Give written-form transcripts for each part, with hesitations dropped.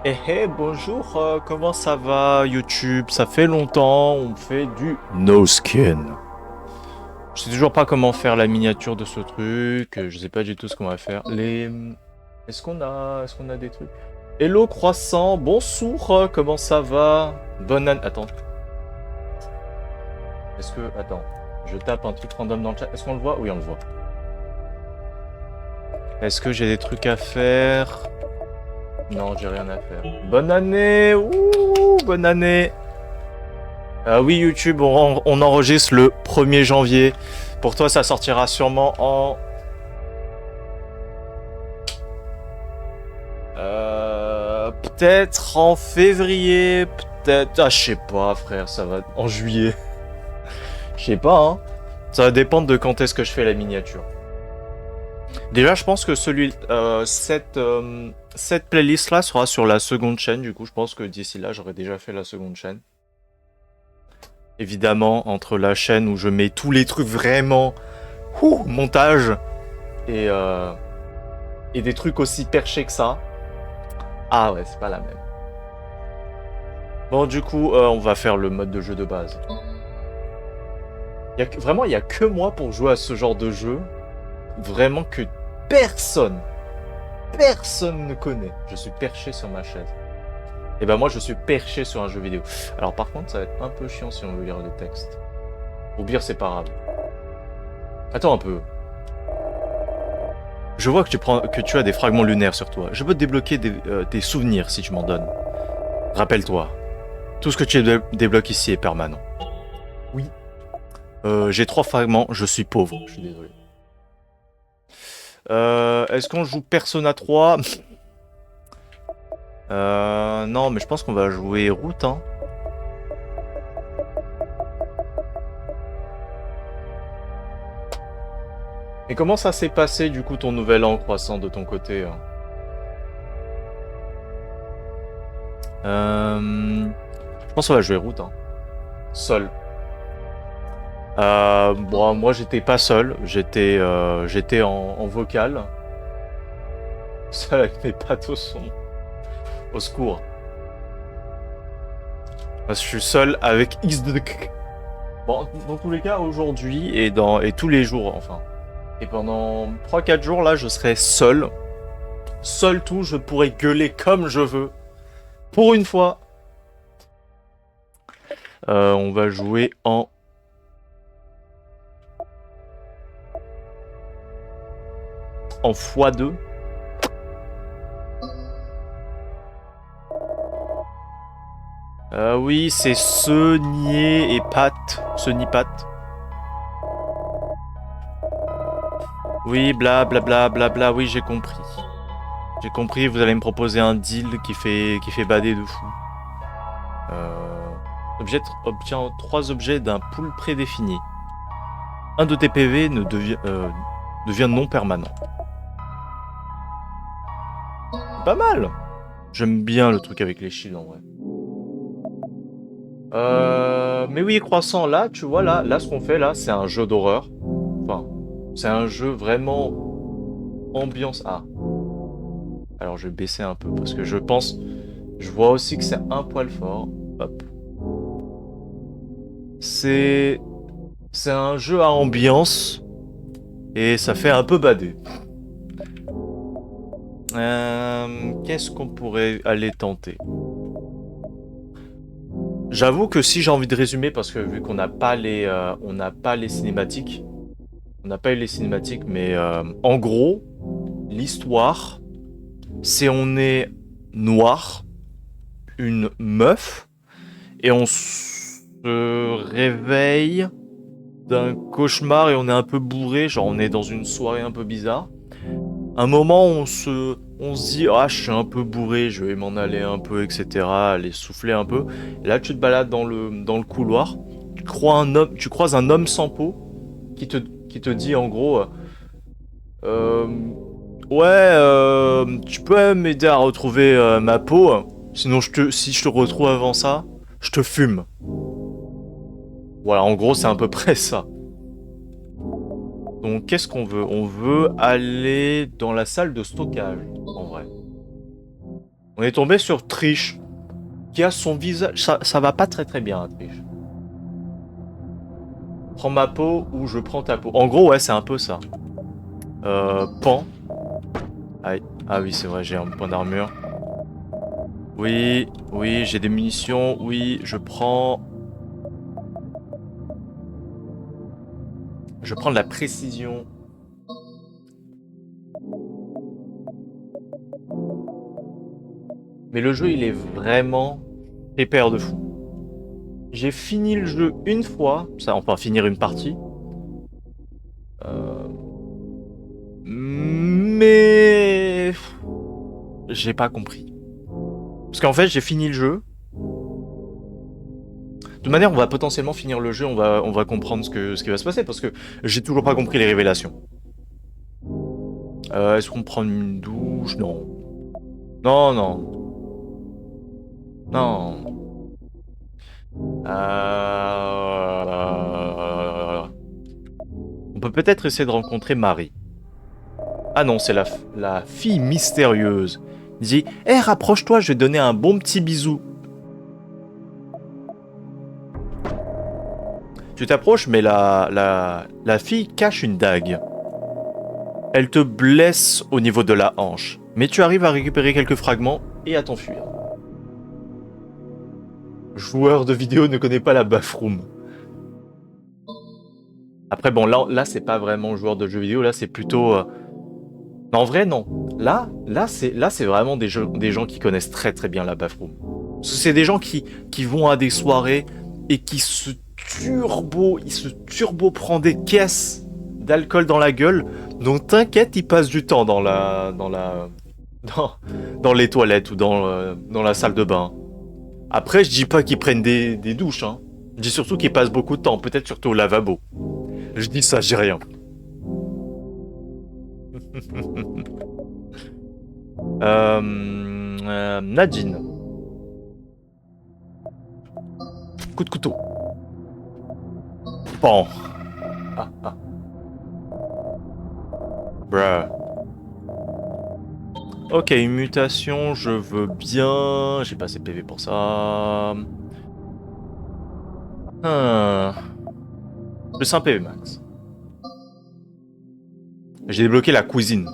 Eh hey, bonjour, comment ça va YouTube? Ça fait longtemps, on fait du no skin. Je sais toujours pas comment faire la miniature de ce truc, je sais pas du tout ce qu'on va faire. Est-ce qu'on a des trucs? Hello croissant, bonsoir, comment ça va? Bonne année. Attends, attends, je tape un truc random dans le chat. Est-ce qu'on le voit? Oui, on le voit. Est-ce que j'ai des trucs à faire? Non, j'ai rien à faire. Bonne année! Ouh, bonne année! Oui, YouTube, on enregistre le 1er janvier. Pour toi, ça sortira sûrement en... peut-être en février, peut-être... Ah, je sais pas, frère, ça va... En juillet. Je sais pas, hein. Ça va dépendre de quand est-ce que je fais la miniature. Déjà, je pense que cette playlist-là sera sur la seconde chaîne. Du coup, je pense que d'ici là, j'aurai déjà fait la seconde chaîne. Évidemment, entre la chaîne où je mets tous les trucs vraiment... montage et, euh, et des trucs aussi perchés que ça. Ah ouais, c'est pas la même. Bon, du coup, on va faire le mode de jeu de base. Vraiment, il y a que moi pour jouer à ce genre de jeu. Vraiment que personne, personne ne connaît. Je suis perché sur ma chaise. Et ben moi, je suis perché sur un jeu vidéo. Alors par contre, ça va être un peu chiant si on veut lire le texte. Au pire, c'est pas grave. Attends un peu. Je vois que tu as des fragments lunaires sur toi. Je peux te débloquer des souvenirs si tu m'en donnes. Rappelle-toi, tout ce que tu débloques ici est permanent. Oui. J'ai 3 fragments, je suis pauvre. Je suis désolé. Est-ce qu'on joue Persona 3? Non, mais je pense qu'on va jouer Route, hein. Et comment ça s'est passé, du coup, ton nouvel an croissant de ton côté, hein? Je pense qu'on va jouer Route, hein. Seul. Bon, moi, j'étais pas seul. J'étais en vocal. Seul avec mes pattes au son. Au secours. Parce que je suis seul avec X de... Bon, dans tous les cas, aujourd'hui et tous les jours, enfin. Et pendant 3 4 jours, là, je serai seul. Seul tout, je pourrais gueuler comme je veux. Pour une fois. On va jouer en x2. Oui, c'est ce, nier et pat. Ce, ni pat. Oui, bla bla bla bla bla, oui, j'ai compris. J'ai compris, vous allez me proposer un deal qui fait bader de fou. Obtient 3 objets d'un pool prédéfini. Un de tes PV devient non permanent. Pas mal. J'aime bien le truc avec les shields en vrai. Mais oui, croissant, là, tu vois, là, ce qu'on fait, là, c'est un jeu d'horreur. Enfin, c'est un jeu vraiment ambiance. Ah. Alors, je vais baisser un peu parce que je vois aussi que c'est un poil fort. Hop. C'est, c'est un jeu à ambiance et ça fait un peu bader. Qu'est-ce qu'on pourrait aller tenter? J'avoue que si j'ai envie de résumer, parce que vu qu'on n'a pas les cinématiques, on n'a pas eu les cinématiques, mais en gros, l'histoire, c'est on est noir, une meuf, et on se réveille d'un cauchemar et on est un peu bourré, genre on est dans une soirée un peu bizarre. Un moment, on se dit, ah, je suis un peu bourré, je vais m'en aller un peu, etc., aller souffler un peu. Et là, tu te balades dans le couloir, tu croises un homme sans peau qui te dit en gros, euh, ouais, tu peux m'aider à retrouver ma peau, sinon si je te retrouve avant ça, je te fume. Voilà, en gros, c'est à peu près ça. Donc, qu'est-ce qu'on veut? On veut aller dans la salle de stockage, en vrai. On est tombé sur Trish, qui a son visage... Ça va pas très très bien, hein, Trish. Prends ma peau ou je prends ta peau. En gros, ouais, c'est un peu ça. Pan. Aïe. Ah oui, c'est vrai, j'ai un point d'armure. Oui, oui, j'ai des munitions. Oui, je prends... Je prends de la précision. Mais le jeu, il est vraiment épais de fou. J'ai fini le jeu une fois, ça, enfin finir une partie. Mais j'ai pas compris. Parce qu'en fait, j'ai fini le jeu. De toute manière, on va potentiellement finir le jeu, on va comprendre ce qui va se passer, parce que j'ai toujours pas compris les révélations. Est-ce qu'on prend une douche? Non. Non, non. Non. On peut peut-être essayer de rencontrer Marie. Ah non, c'est la fille mystérieuse. Il dit, hé, rapproche-toi, je vais te donner un bon petit bisou. Tu t'approches, mais la fille cache une dague. Elle te blesse au niveau de la hanche, mais tu arrives à récupérer quelques fragments et à t'enfuir. Joueur de vidéo ne connaît pas la bathroom. Après, bon, là c'est pas vraiment joueur de jeux vidéo, là c'est plutôt... Non, en vrai, non. Là c'est vraiment des gens qui connaissent très très bien la bathroom. C'est des gens qui vont à des soirées et qui ils se turbo prend des caisses d'alcool dans la gueule. Donc t'inquiète, ils passent du temps dans les toilettes ou dans la salle de bain. Après, je dis pas qu'ils prennent des douches, hein. Je dis surtout qu'ils passent beaucoup de temps, peut-être surtout au lavabo. Je dis ça, j'ai rien. Nadine. Coup de couteau. Bon. Ah. Bruh. Ok, une mutation, je veux bien. J'ai pas assez PV pour ça. Plus un PV max. J'ai débloqué la cuisine.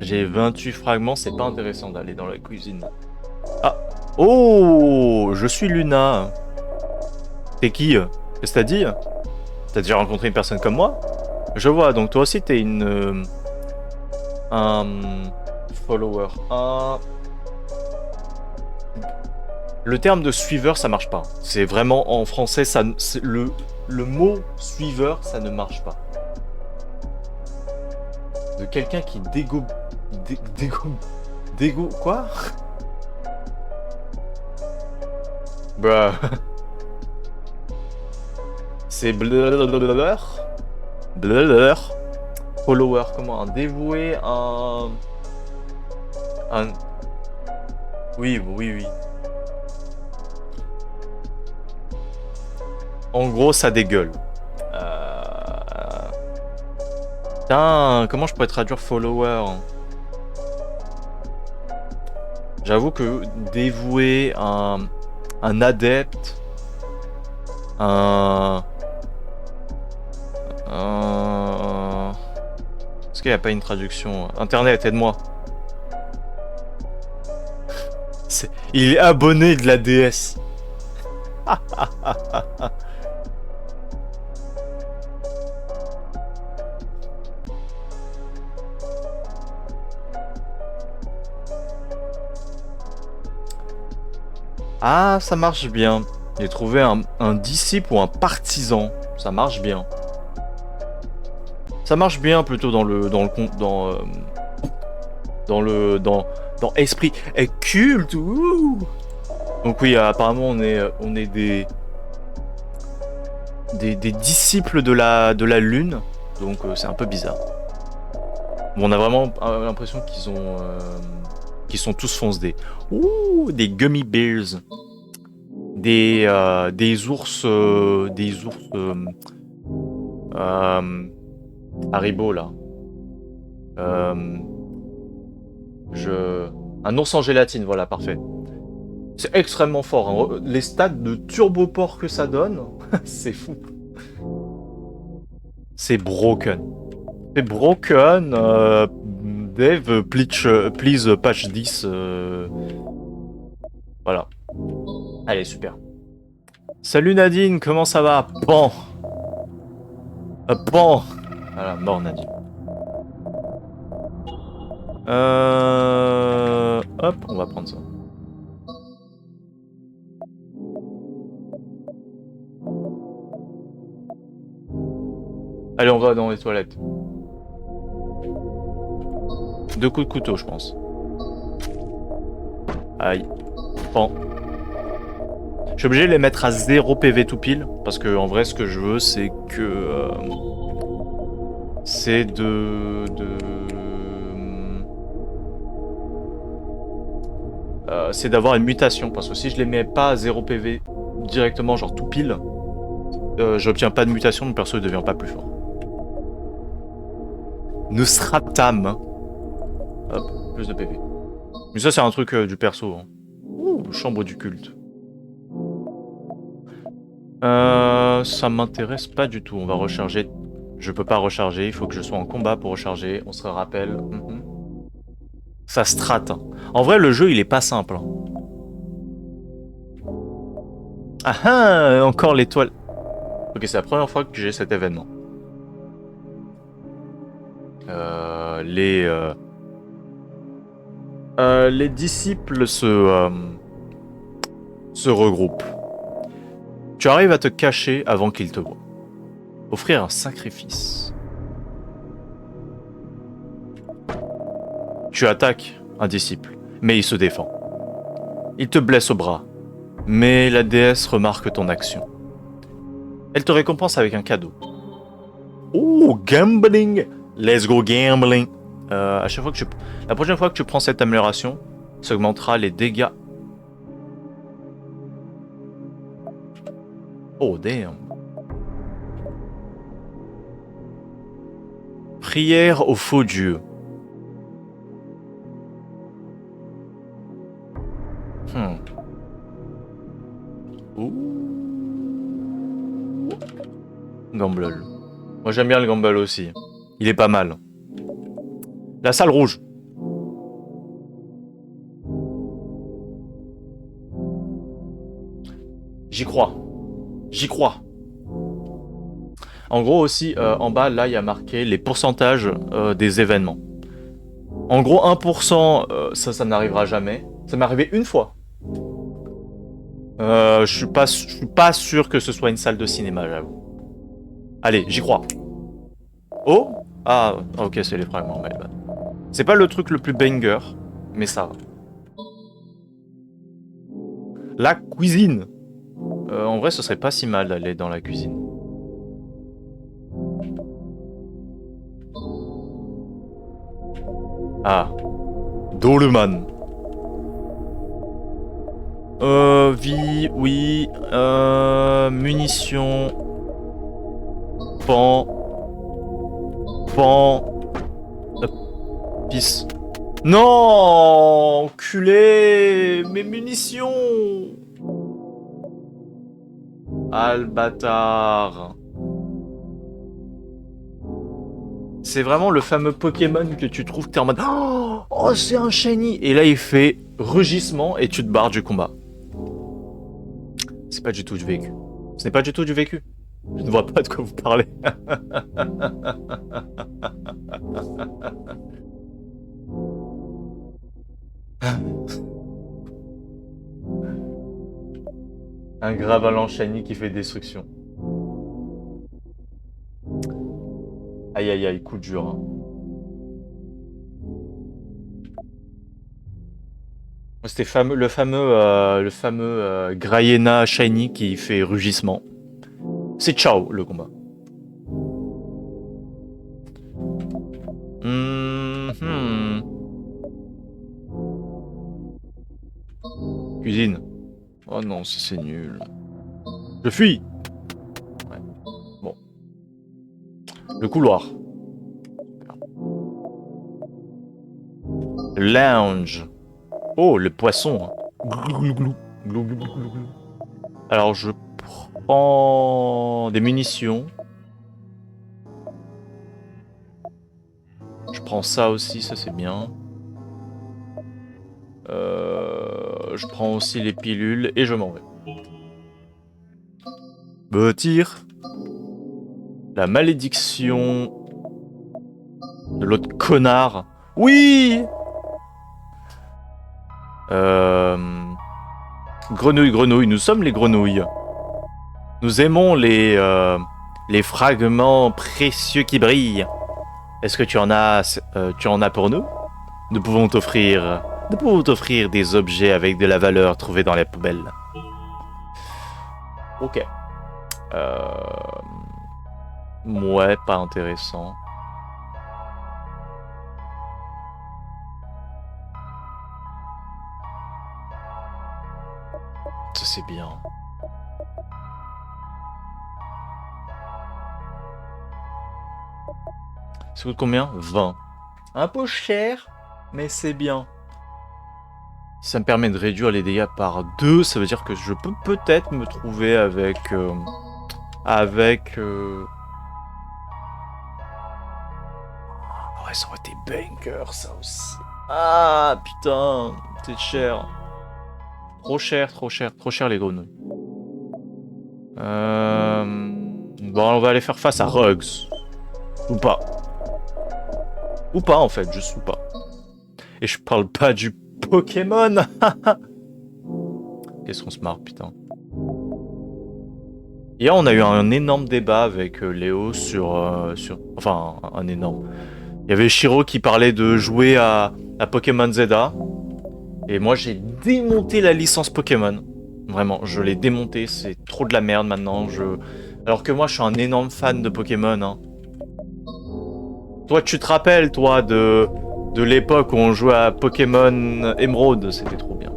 J'ai 28 fragments, c'est pas intéressant d'aller dans la cuisine. Ah. Oh, je suis Luna. T'es qui? Qu'est-ce que t'as dit? T'as déjà rencontré une personne comme moi? Je vois, donc toi aussi t'es un follower. Le terme de suiveur, ça marche pas. C'est vraiment en français, le mot suiveur, ça ne marche pas. De quelqu'un qui quoi? Bruh. C'est blur. Follower, comment? Un dévoué, un... Oui. En gros, ça dégueule. Putain, comment je pourrais traduire follower? J'avoue que dévoué, un adepte, Est-ce qu'il n'y a pas une traduction? Internet, aide-moi. Il est abonné de la DS. Ah, ça marche bien. J'ai trouvé un disciple ou un partisan. Ça marche bien. Ça marche bien plutôt dans esprit et culte. Ouh. Donc oui, apparemment on est des disciples de la lune. Donc c'est un peu bizarre. Bon, on a vraiment l'impression qu'ils qui sont tous fonce-dés. Ouh, des gummy bears. Des ours... Haribo, là. Un ours en gélatine, voilà, parfait. C'est extrêmement fort. Hein. Les stats de turboport que ça donne, c'est fou. C'est broken. C'est broken. Dev, please patch 10. Voilà. Allez, super. Salut Nadine, comment ça va? Bon. Bon. Voilà, mort Nadine. Hop, on va prendre ça. Allez, on va dans les toilettes. 2 coups de couteau, je pense. Aïe. Bon. Je suis obligé de les mettre à 0 PV tout pile. Parce que, en vrai, ce que je veux, c'est que... c'est c'est d'avoir une mutation. Parce que si je les mets pas à 0 PV directement, genre tout pile, j'obtiens pas de mutation, mon perso ne devient pas plus fort. Neustratam. Hop, plus de PV. Mais ça, c'est un truc du perso. Hein. Ouh, chambre du culte. Ça m'intéresse pas du tout. On va recharger. Je peux pas recharger. Il faut que je sois en combat pour recharger. On se rappelle. Ça strat. Hein. En vrai, le jeu, il est pas simple. Hein. Ah ah, encore l'étoile. Ok, c'est la première fois que j'ai cet événement. Les disciples se regroupent. Tu arrives à te cacher avant qu'ils te voient. Offrir un sacrifice. Tu attaques un disciple, mais il se défend. Il te blesse au bras, mais la déesse remarque ton action. Elle te récompense avec un cadeau. Oh, gambling! Let's go gambling! La prochaine fois que tu prends cette amélioration, ça augmentera les dégâts. Oh, damn! Prière au faux dieu. Ouh. Gamble. Moi j'aime bien le gamble aussi. Il est pas mal. La salle rouge. J'y crois. J'y crois. En gros aussi, en bas, là, il y a marqué les pourcentages des événements. En gros, 1%, ça n'arrivera jamais. Ça m'est arrivé une fois. Je suis pas sûr que ce soit une salle de cinéma, j'avoue. Allez, j'y crois. Oh! Ah, ok, c'est les fragments, mais... C'est pas le truc le plus banger, mais ça va. La cuisine! En vrai, ce serait pas si mal d'aller dans la cuisine. Ah. Doleman. Vie, oui. Munitions. Pan. Pisse. Non! Enculé! Mes munitions! Ah, le bâtard. C'est vraiment le fameux Pokémon que tu trouves que t'es en mode oh, c'est un shiny! Et là, il fait rugissement et tu te barres du combat. C'est pas du tout du vécu. Ce n'est pas du tout du vécu. Je ne vois pas de quoi vous parlez. Un Graveler shiny qui fait destruction. Aïe aïe aïe, coup dur. Hein. C'était le fameux Graiena shiny qui fait rugissement. C'est ciao le combat. Cuisine. Oh non, c'est nul. Je fuis. Ouais. Bon. Le couloir. Lounge. Oh, le poisson. Glou, glou, glou. Glou, glou, glou, glou, glou. Alors, je prends des munitions. Je prends ça aussi, ça c'est bien. Je prends aussi les pilules et je m'en vais. Tire. La malédiction de l'autre connard. Oui. Grenouille, grenouille, nous sommes les grenouilles. Nous aimons les fragments précieux qui brillent. Est-ce que tu en as pour nous? Nous pouvons t'offrir des objets avec de la valeur trouvés dans les poubelles. Ok. Ouais, pas intéressant. Ça c'est bien. Ça coûte combien? 20. Un peu cher, mais c'est bien. Si ça me permet de réduire les dégâts par 2, ça veut dire que je peux peut-être me trouver avec... Ouais, ça aurait été banker, ça aussi. Ah, putain, c'est cher. Trop cher, trop cher, trop cher les grenouilles. Bon, on va aller faire face à Rugs. Ou pas. Ou pas, en fait, juste ou pas. Et je parle pas du Pokémon. Qu'est-ce qu'on se marre, putain. Hier, on a eu un énorme débat avec Léo sur... Enfin, un énorme... Il y avait Shiro qui parlait de jouer à Pokémon ZA. Et moi, j'ai démonté la licence Pokémon. Vraiment, je l'ai démonté. C'est trop de la merde maintenant. Alors que moi, je suis un énorme fan de Pokémon. Hein. Toi, tu te rappelles, toi, de l'époque où on jouait à Pokémon Emerald. C'était trop bien.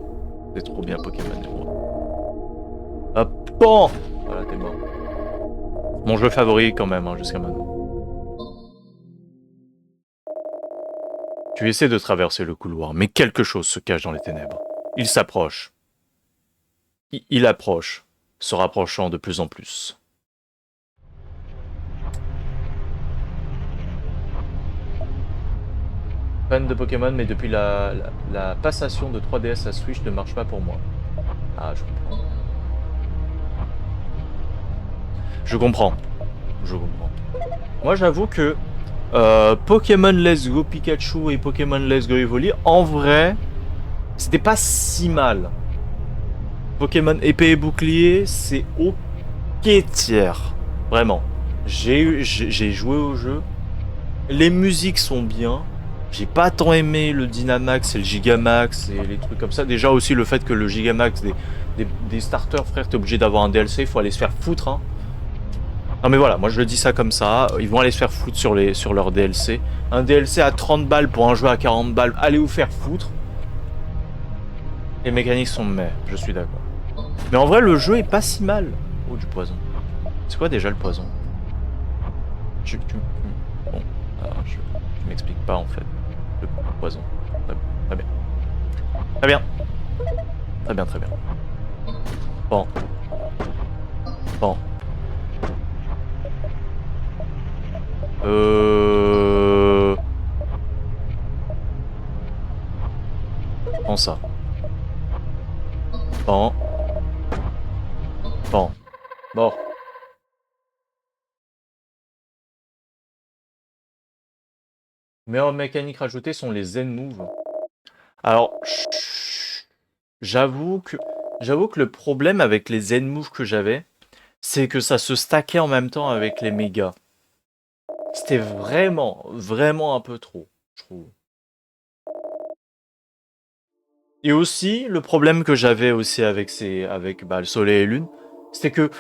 C'était trop bien, Pokémon Emerald. Hop, bon. Voilà, t'es mort. Mon jeu favori, quand même, hein, jusqu'à maintenant. Tu essaies de traverser le couloir, mais quelque chose se cache dans les ténèbres. Il s'approche. Il approche, se rapprochant de plus en plus. Fan de Pokémon, mais depuis la passation de 3DS à Switch ne marche pas pour moi. Ah, je comprends. Je comprends. Je comprends. Moi, j'avoue que Pokémon Let's Go Pikachu et Pokémon Let's Go Evoli, en vrai, c'était pas si mal. Pokémon épée et bouclier, c'est ok tiers. Vraiment. J'ai joué au jeu. Les musiques sont bien. J'ai pas tant aimé le Dynamax et le Gigamax et les trucs comme ça. Déjà aussi le fait que le Gigamax des starters, frère, t'es obligé d'avoir un DLC, il faut aller se faire foutre. Hein. Non mais voilà, moi je le dis ça comme ça, ils vont aller se faire foutre sur leur DLC. Un DLC à 30 balles pour un jeu à 40 balles, allez vous faire foutre. Les mécaniques sont mais, je suis d'accord. Mais en vrai le jeu est pas si mal. Oh du poison. C'est quoi déjà le poison? Bon, alors, je m'explique pas en fait. Le poison. Très bien. Très bien. Très bien, très bien. Bon. Bon. Prends ça. Bon. Bon. Bon. Meilleures mécaniques rajoutées sont les Zen Moves. Alors, j'avoue que le problème avec les Zen Moves que j'avais, c'est que ça se stackait en même temps avec les mégas. C'était vraiment, vraiment un peu trop, je trouve. Et aussi, le problème que j'avais aussi avec le Soleil et Lune, c'était que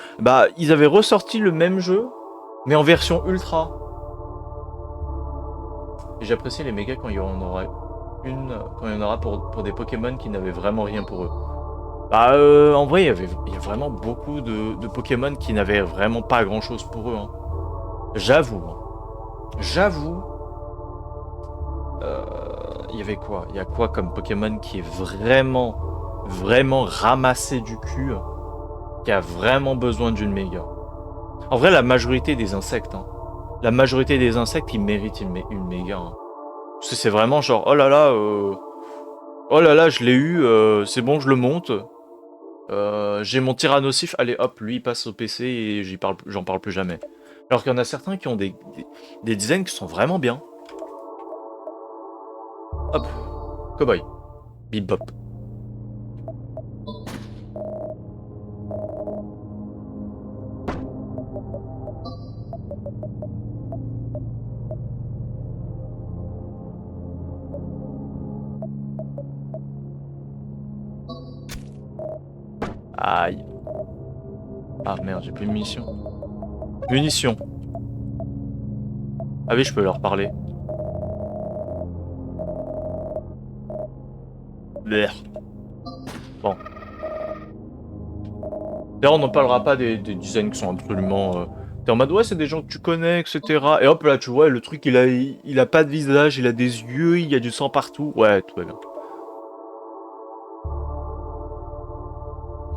ils avaient ressorti le même jeu, mais en version ultra. Et j'apprécie les mégas quand il y en aura pour des Pokémon qui n'avaient vraiment rien pour eux. Bah, en vrai, il y a vraiment beaucoup de Pokémon qui n'avaient vraiment pas grand-chose pour eux, hein. J'avoue, hein. J'avoue, il y avait quoi? Il y a quoi comme Pokémon qui est vraiment ramassé du cul, qui a vraiment besoin d'une méga? En vrai, la majorité des insectes, hein. La majorité des insectes, ils méritent une méga, hein. Parce que c'est vraiment genre, oh là là, je l'ai eu, c'est bon, je le monte. J'ai mon Tyrannosif, allez hop, lui il passe au PC et j'en parle plus jamais. Alors qu'il y en a certains qui ont des designs qui sont vraiment bien. Hop, cowboy, bip bop. Aïe. Ah merde, j'ai plus de munitions. Munitions. Ah oui, je peux leur parler. Blech. Bon. D'ailleurs, on n'en parlera pas des designs qui sont absolument... T'es en mode, ouais, c'est des gens que tu connais, etc. Et hop, là, tu vois, le truc, il a pas de visage, il a des yeux, il y a du sang partout. Ouais, tout va bien.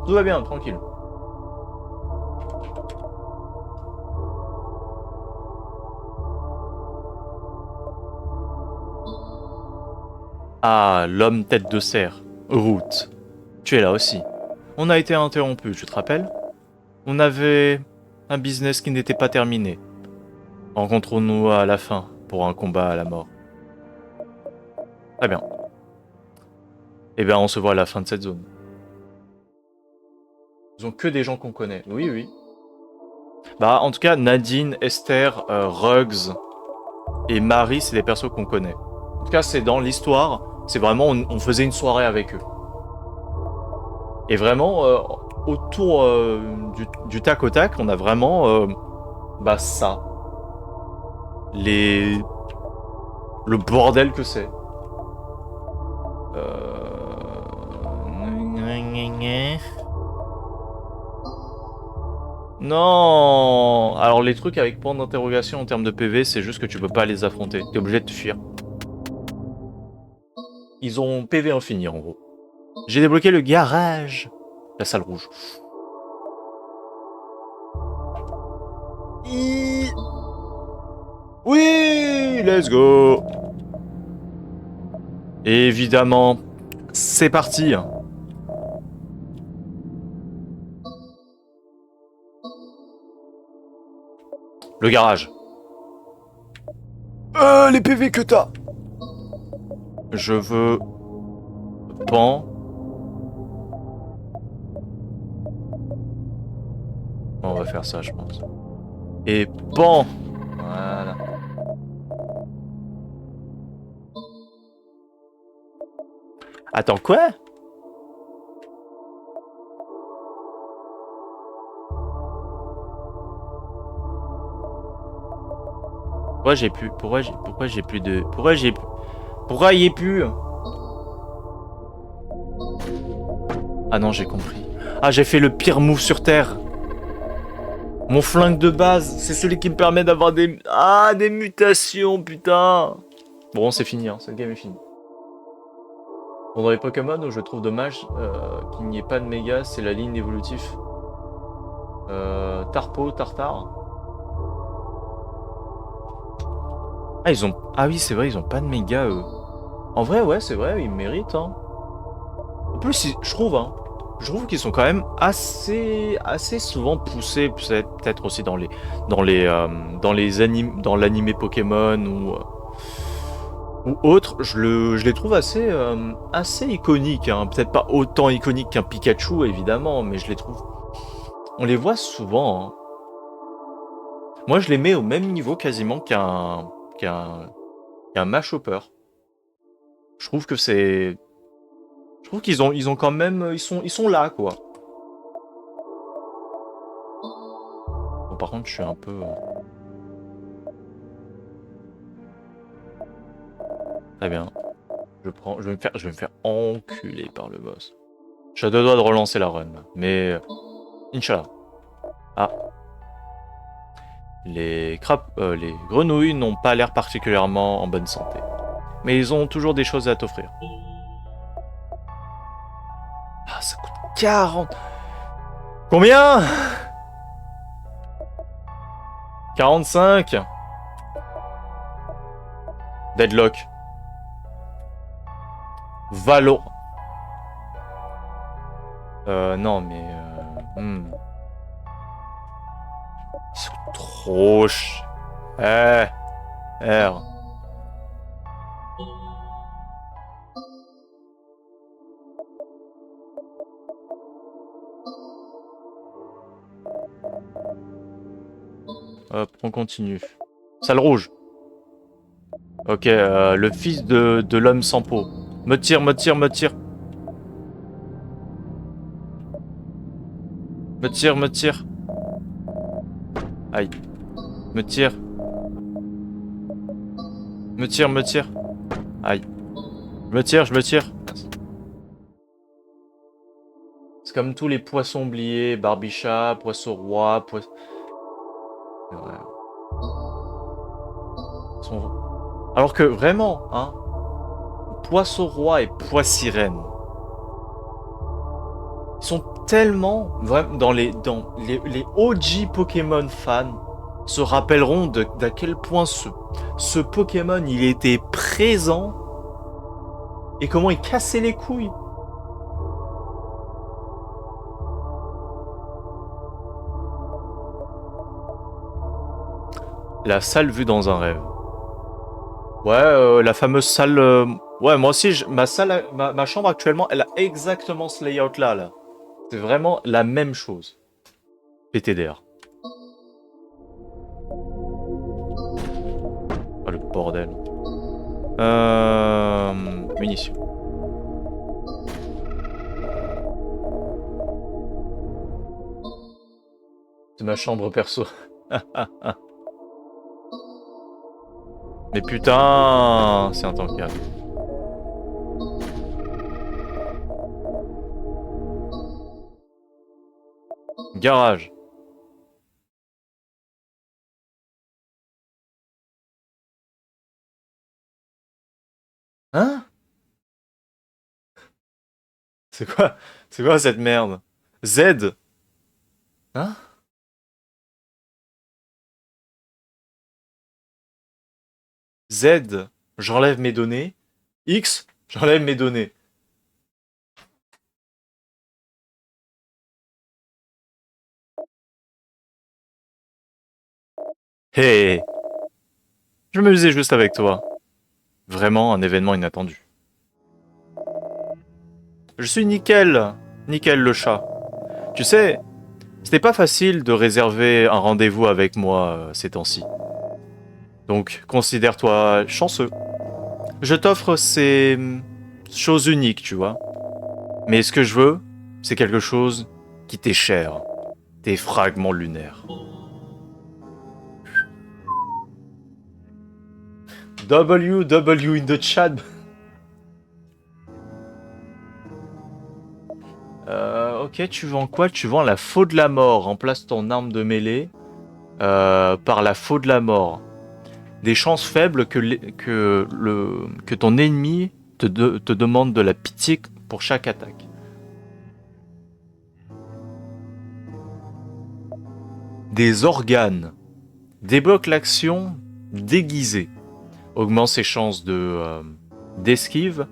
Tout va bien, tranquille. Ah, l'homme tête de cerf. Route. Tu es là aussi. On a été interrompu, tu te rappelles? On avait un business qui n'était pas terminé. Rencontrons-nous à la fin pour un combat à la mort. Très bien. Eh bien, on se voit à la fin de cette zone. Ils ont que des gens qu'on connaît. Oui, oui. Bah, en tout cas, Nadine, Esther, Ruggs et Marie, c'est des persos qu'on connaît. En tout cas, c'est dans l'histoire. C'est vraiment, on faisait une soirée avec eux. Et vraiment, autour du tac au tac, on a vraiment, bah ça, les, le bordel que c'est. Non. Alors les trucs avec point d'interrogation en termes de PV, c'est juste que tu peux pas les affronter. T'es obligé de te fuir. Ils ont PV infini en gros. J'ai débloqué le garage. La salle rouge. Oui, let's go. Évidemment, c'est parti. Le garage. Les PV que t'as. Je veux... Pan. On va faire ça, je pense. Et pan. Voilà. Attends, quoi? Pourquoi j'ai plus... Pourquoi j'ai plus de... Pourquoi il y est plus? Ah non, j'ai compris. Ah, j'ai fait le pire move sur Terre. Mon flingue de base, c'est celui qui me permet d'avoir des... Ah, des mutations, putain. Bon, c'est fini, hein. Cette game est finie. Bon, dans les Pokémon, où je trouve dommage qu'il n'y ait pas de méga, c'est la ligne évolutive. Tarpo, Tartare. Ah, ils ont... Ah oui, c'est vrai, ils ont pas de méga, eux. En vrai, ouais, c'est vrai, ils méritent, hein. En plus, je trouve qu'ils sont quand même assez souvent poussés, peut-être aussi dans l'animé Pokémon ou autre. Je les trouve assez iconiques, hein. Peut-être pas autant iconiques qu'un Pikachu, évidemment, mais je les trouve, on les voit souvent, hein. Moi, je les mets au même niveau quasiment qu'un Mashopper. Je trouve que c'est, je trouve ils ont quand même, ils sont là, quoi. Bon, par contre, je suis un peu... Très bien. Je vais me faire enculer par le boss. Je suis à deux doigts de relancer la run. Mais... Inch'Allah. Ah. Les grenouilles n'ont pas l'air particulièrement en bonne santé. Mais ils ont toujours des choses à t'offrir. Ah, ça coûte 40... Combien? 45. Deadlock. Valo. Non, mais... C'est trop ch... R. Hop, on continue. Salle rouge. Ok, le fils de l'homme sans peau. Me tire. Me tire. Aïe. Me tire. Aïe. Je me tire. C'est comme tous les poissons oubliés, Barbichat, Poisson Roi, Ouais. Alors que vraiment, hein, Poisson Roi et Poissirène, ils sont tellement vraiment dans les OG Pokémon fans se rappelleront d'à quel point ce Pokémon il était présent et comment il cassait les couilles. La salle vue dans un rêve. Ouais, la fameuse salle... Ouais, moi aussi, ma chambre actuellement, elle a exactement ce layout-là. Là. C'est vraiment la même chose. PTDR. Oh, le bordel. Munitions. C'est ma chambre perso. Mais putain, c'est intankable. Garage. Hein? C'est quoi cette merde? Z? Hein? Z, j'enlève mes données. X, j'enlève mes données. Hé, je m'amusais juste avec toi. Vraiment un événement inattendu. Je suis nickel, nickel le chat. Tu sais, c'était pas facile de réserver un rendez-vous avec moi ces temps-ci. Donc, considère-toi chanceux. Je t'offre ces choses uniques, tu vois. Mais ce que je veux, c'est quelque chose qui t'est cher. Tes fragments lunaires. WW in the chat. Ok, tu vends quoi? Tu vends la faux de la mort. Remplace ton arme de mêlée par la faux de la mort. Des chances faibles que ton ennemi te demande de la pitié pour chaque attaque. Des organes. Débloque l'action déguisée. Augmente ses chances d'esquive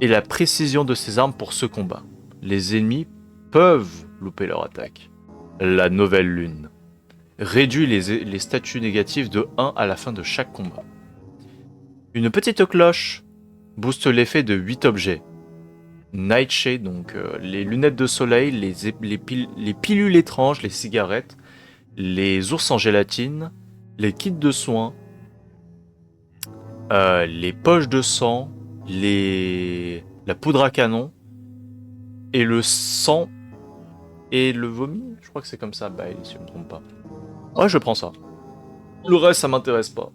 et la précision de ses armes pour ce combat. Les ennemis peuvent louper leur attaque. La nouvelle lune. Réduit les statuts négatifs de 1 à la fin de chaque combat. Une petite cloche booste l'effet de 8 objets. Nightshade, donc les lunettes de soleil, les pilules étranges, les cigarettes, les ours en gélatine, les kits de soins, les poches de sang, la poudre à canon, et le sang et le vomi. Je crois que c'est comme ça, bah, si je me trompe pas. Ouais, je prends ça. Le reste, ça m'intéresse pas.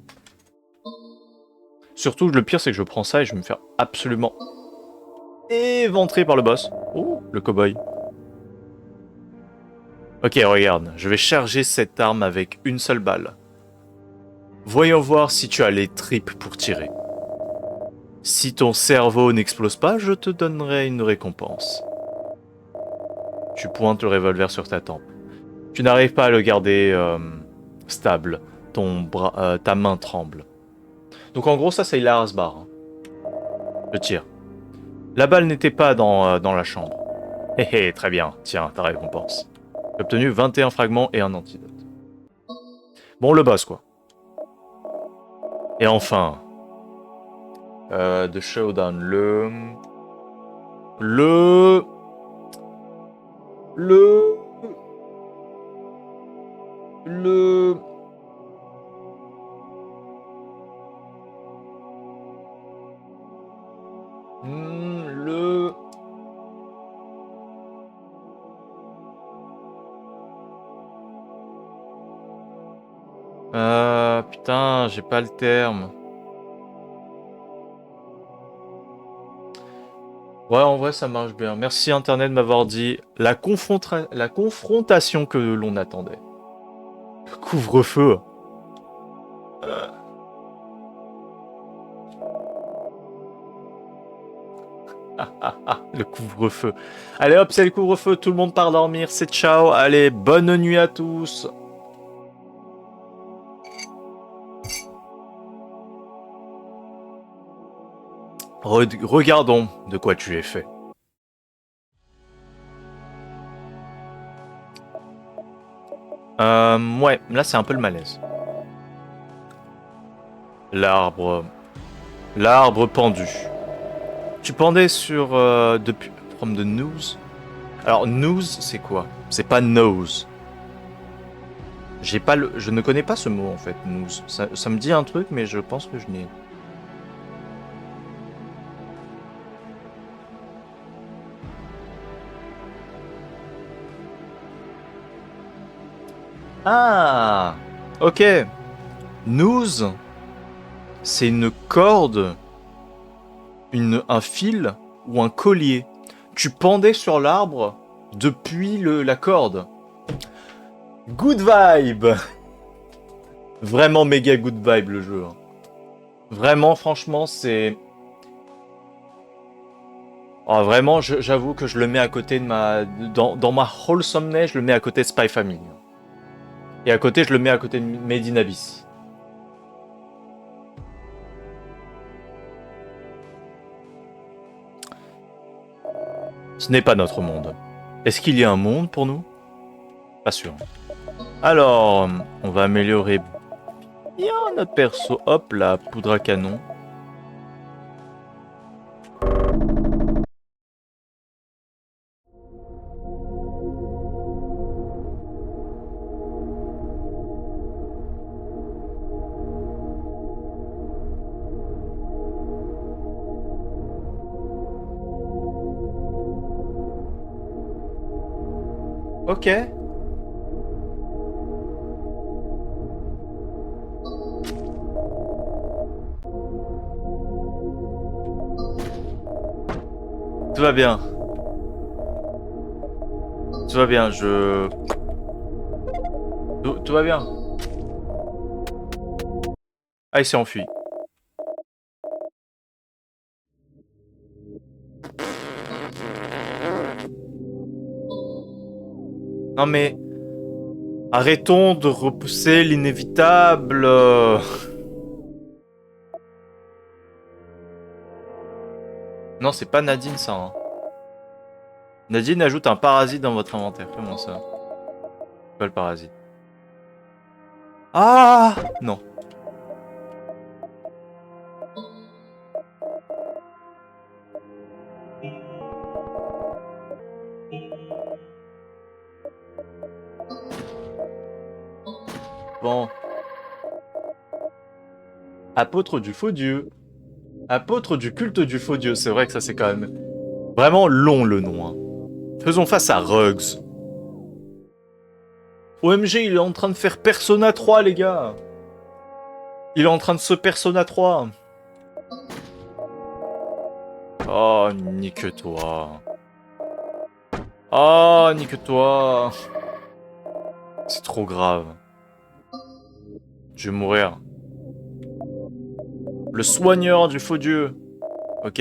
Surtout, le pire, c'est que je prends ça et je vais me faire absolument éventré par le boss. Oh, le cow-boy. Ok, regarde, je vais charger cette arme avec une seule balle. Voyons voir si tu as les tripes pour tirer. Si ton cerveau n'explose pas, je te donnerai une récompense. Tu pointes le revolver sur ta tempe. Tu n'arrives pas à le garder stable. Ta main tremble. Donc en gros, ça c'est la Hasbar. Hein. Je tire. La balle n'était pas dans la chambre. Hé hé, très bien. Tiens, ta récompense. J'ai obtenu 21 fragments et un antidote. Bon, le boss quoi. Et enfin... The Showdown, le... Le... Putain, j'ai pas le terme. Ouais, en vrai, ça marche bien. Merci Internet de m'avoir dit la confrontation que l'on attendait. Le couvre-feu. Le couvre-feu. Allez hop, c'est le couvre-feu. Tout le monde part dormir. C'est ciao. Allez, bonne nuit à tous. Regardons de quoi tu es fait. Ouais, là c'est un peu le malaise. L'arbre pendu. Tu pendais sur depuis from the news. Alors news c'est quoi? C'est pas nose. Je ne connais pas ce mot en fait, news. Ça me dit un truc mais je pense que je n'ai. Ah, ok. News, c'est une corde, un fil ou un collier. Tu pendais sur l'arbre depuis la corde. Good vibe. Vraiment méga good vibe le jeu. Vraiment, franchement, c'est... Oh, vraiment, j'avoue que je le mets à côté de ma... Dans ma wholesomeness, je le mets à côté de Spy Family. Et à côté, je le mets à côté de Made in Abyss. Ce n'est pas notre monde. Est-ce qu'il y a un monde pour nous? Pas sûr. Alors, on va améliorer bien notre perso. Hop, la poudre à canon. Ok. Tout va bien. Tout va bien, Tout va bien. Ah, il s'est enfui. Non mais... Arrêtons de repousser l'inévitable. Non, c'est pas Nadine ça. Hein. Nadine ajoute un parasite dans votre inventaire. Comment ça? Pas le parasite. Ah non. Bon. Apôtre du faux dieu. Apôtre du culte du faux dieu. C'est vrai que ça c'est quand même vraiment long le nom. Hein. Faisons face à Ruggs. OMG, il est en train de faire Persona 3, les gars. Il est en train de se Persona 3. Oh, nique-toi. Oh, nique-toi. C'est trop grave. Je vais mourir. Le soigneur du faux dieu. Ok.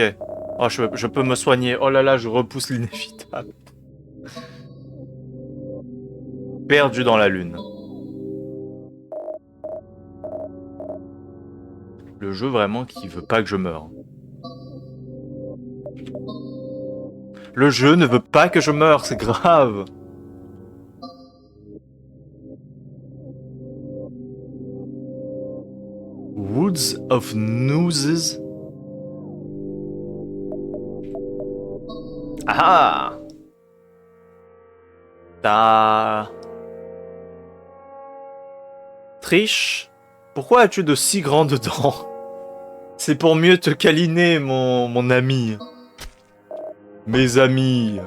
Oh, je peux me soigner. Oh là là, je repousse l'inévitable. Perdu dans la lune. Le jeu vraiment qui veut pas que je meure. Le jeu ne veut pas que je meure, c'est grave. Woods of Nooses. Ah! Ta... Triche? Pourquoi as-tu de si grandes dents? C'est pour mieux te câliner, mon ami. Mes amis.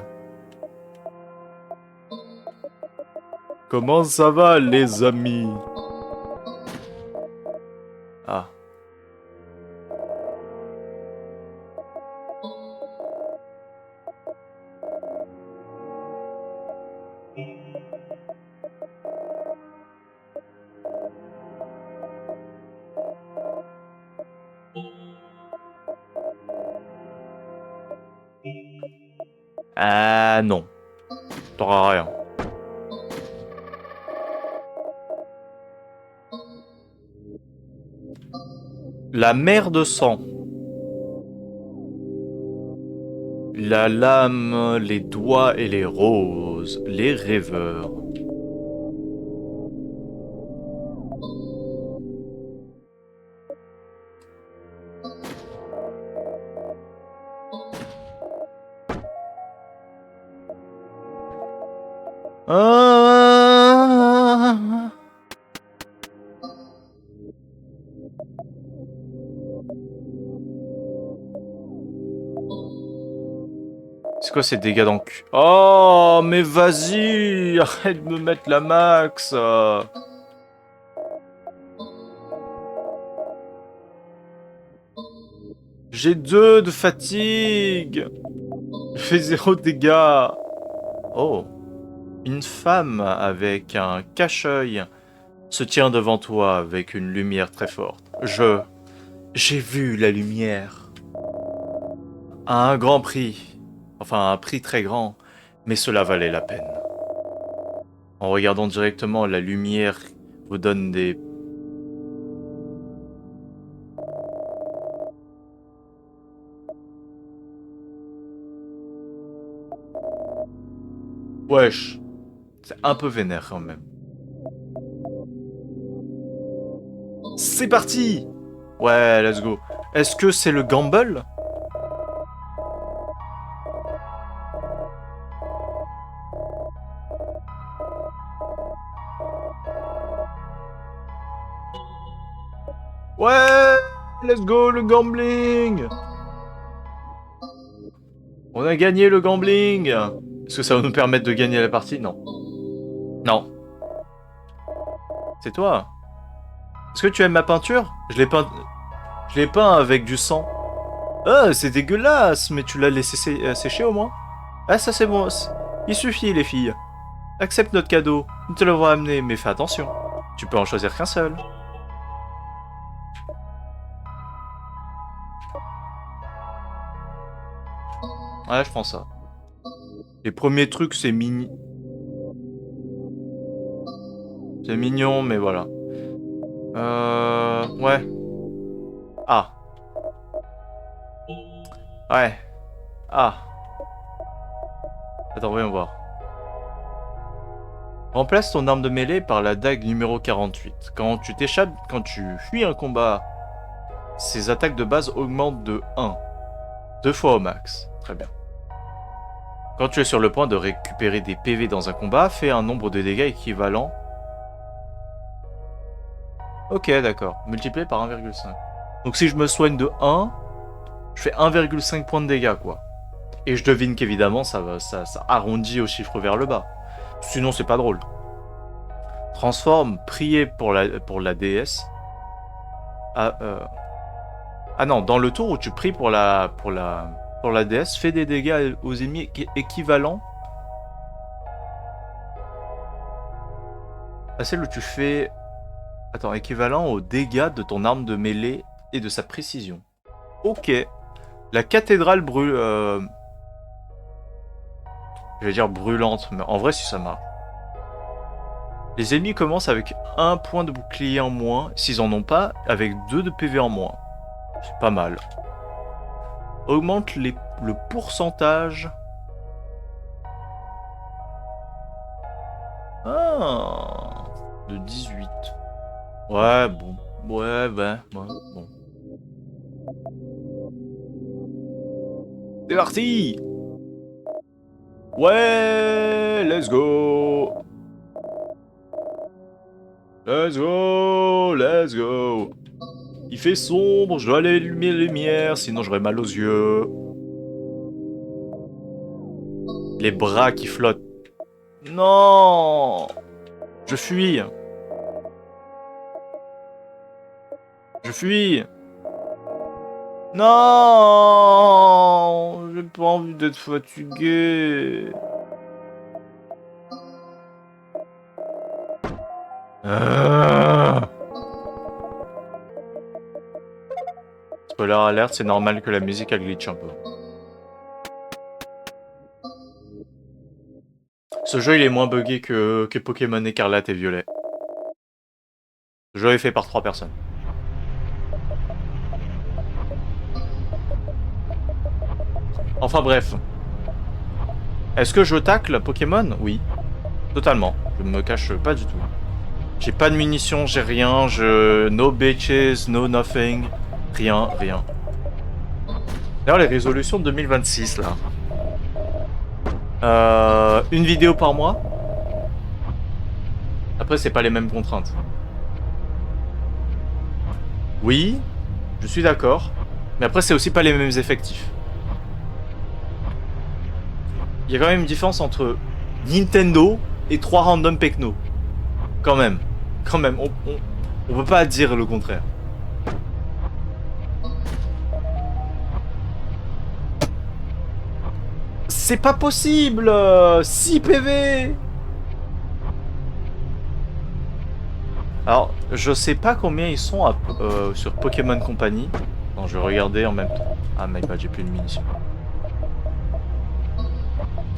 Comment ça va, les amis? Ah. Ah non. T'auras rien. La mer de sang. La lame, les doigts et les roses, les rêveurs. Ah. C'est quoi ces dégâts dans le cul? Oh, mais vas-y, arrête de me mettre la max. J'ai 2 de fatigue. Je fais 0 dégâts. Oh. Une femme avec un cache-œil se tient devant toi avec une lumière très forte. J'ai vu la lumière. À un grand prix. Enfin, un prix très grand. Mais cela valait la peine. En regardant directement la lumière vous donne des... Wesh. C'est un peu vénère quand même. C'est parti! Ouais, let's go. Est-ce que c'est le gamble? Ouais! Let's go, le gambling! On a gagné le gambling! Est-ce que ça va nous permettre de gagner la partie? Non. Non. C'est toi. Est-ce que tu aimes ma peinture? Je l'ai peint avec du sang. Ah, c'est dégueulasse, mais tu l'as laissé sécher au moins. Ah, ça c'est bon. Il suffit, les filles. Accepte notre cadeau. Nous te l'avons amené, mais fais attention. Tu peux en choisir qu'un seul. Ouais, je prends ça. Les premiers trucs, c'est mini. C'est mignon, mais voilà. Ouais. Ah. Ouais. Ah. Attends, voyons voir. Remplace ton arme de mêlée par la dague numéro 48. Quand tu fuis un combat, ses attaques de base augmentent de 1. 2 fois au max. Très bien. Quand tu es sur le point de récupérer des PV dans un combat, fais un nombre de dégâts équivalent. Ok, d'accord. Multiplié par 1,5. Donc si je me soigne de 1, je fais 1,5 points de dégâts, quoi. Et je devine qu'évidemment, ça arrondit au chiffre vers le bas. Sinon, c'est pas drôle. Transforme, prier pour la déesse. Ah non, dans le tour où tu pries pour la sur la DS fait des dégâts aux ennemis équivalents à celle où tu fais... Attends, équivalent aux dégâts de ton arme de mêlée et de sa précision. Ok. La cathédrale brûle... Je vais dire brûlante, mais en vrai si ça marche. Les ennemis commencent avec 1 point de bouclier en moins, s'ils en ont pas, avec 2 de PV en moins. C'est pas mal. Augmente le pourcentage... Ah, de 18. Ouais, bon. Ouais, bon. C'est parti! Ouais, let's go! Let's go! Let's go! Il fait sombre, je dois aller allumer les lumières, sinon j'aurai mal aux yeux. Les bras qui flottent. Non! Je fuis! Je fuis! Non! J'ai pas envie d'être fatigué. Spoiler alert, c'est normal que la musique a glitch un peu. Ce jeu il est moins buggé que Pokémon Écarlate et Violet. Ce jeu est fait par 3 personnes. Enfin bref. Est-ce que je tacle Pokémon? Oui. Totalement. Je ne me cache pas du tout. J'ai pas de munitions, j'ai rien, no bitches, no nothing. Rien. D'ailleurs, les résolutions de 2026, là. Une vidéo par mois. Après, c'est pas les mêmes contraintes. Oui, je suis d'accord. Mais après, c'est aussi pas les mêmes effectifs. Il y a quand même une différence entre Nintendo et 3 random Pecno. Quand même, on peut pas dire le contraire. C'est pas possible! 6 PV! Alors, je sais pas combien ils sont sur Pokémon Company. Non, je vais regarder en même temps. Ah my god, j'ai plus de munitions.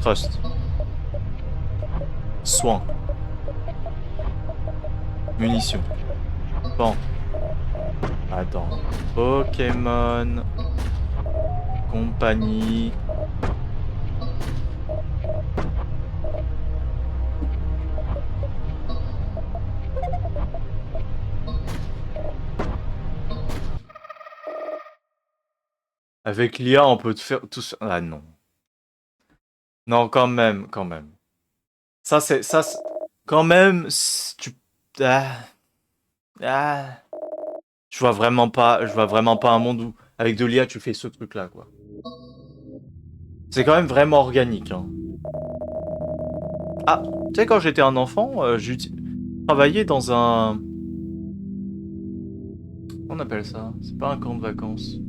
Trust. Soin. Munitions. Bon. Attends. Pokémon Company. Avec l'IA, on peut te faire tout ça. Ah non. Non, quand même. Ça, c'est... Quand même, tu... Je vois vraiment pas un monde où, avec de l'IA, tu fais ce truc-là, quoi. C'est quand même vraiment organique, hein. Ah, tu sais, quand j'étais un enfant, j'ai travaillé dans un... On appelle ça? C'est pas un camp de vacances.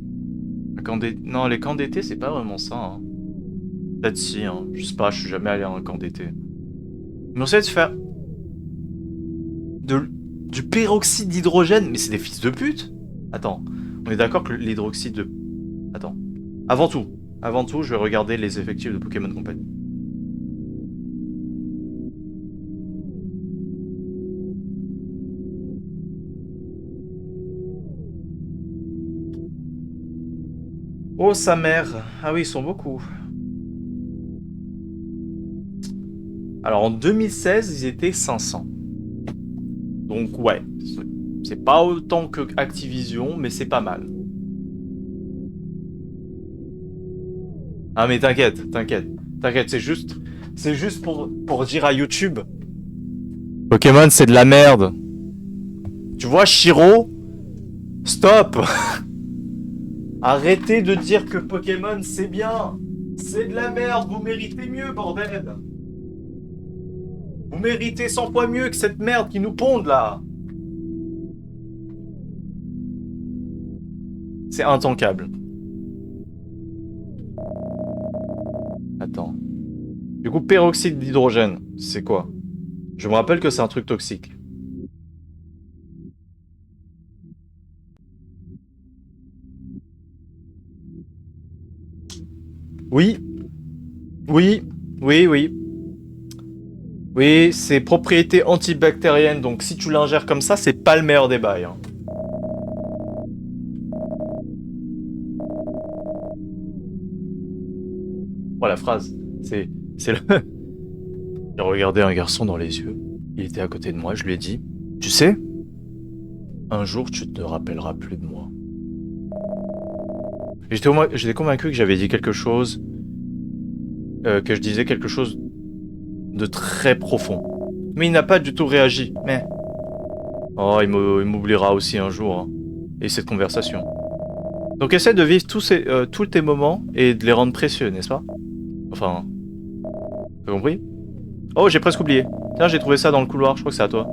Non, les camps d'été, c'est pas vraiment ça, hein. Peut-être si, hein. Je sais pas, je suis jamais allé à un camp d'été. Mais on sait de faire... Du peroxyde d'hydrogène, mais c'est des fils de pute. Attends, on est d'accord que l'hydroxyde de... Attends. Avant tout, je vais regarder les effectifs de Pokémon Company. Oh, sa mère. Ah oui, ils sont beaucoup. Alors, en 2016, ils étaient 500. Donc, ouais. C'est pas autant que Activision, mais c'est pas mal. Ah, mais t'inquiète. C'est juste pour dire à YouTube. Pokémon, c'est de la merde. Tu vois, Shiro? Stop. Arrêtez de dire que Pokémon, c'est bien. C'est de la merde. Vous méritez mieux, bordel. Vous méritez 100 fois mieux que cette merde qui nous ponde, là. C'est intankable. attends. Du coup, peroxyde d'hydrogène, c'est quoi? Je me rappelle que c'est un truc toxique. Oui, oui, oui, oui. Oui, c'est propriété antibactérienne, donc si tu l'ingères comme ça, c'est pas le meilleur des bails, hein. Oh, la phrase, c'est le... J'ai regardé un garçon dans les yeux. Il était à côté de moi, je lui ai dit, tu sais, un jour tu te rappelleras plus de moi. J'étais convaincu que j'avais dit quelque chose, que je disais quelque chose de très profond. Mais il n'a pas du tout réagi. Mais... Oh, il m'oubliera aussi un jour, hein. Et cette conversation. Donc essaie de vivre tous tes moments et de les rendre précieux, n'est-ce pas? Enfin, t'as compris? Oh, j'ai presque oublié. Tiens, j'ai trouvé ça dans le couloir, je crois que c'est à toi.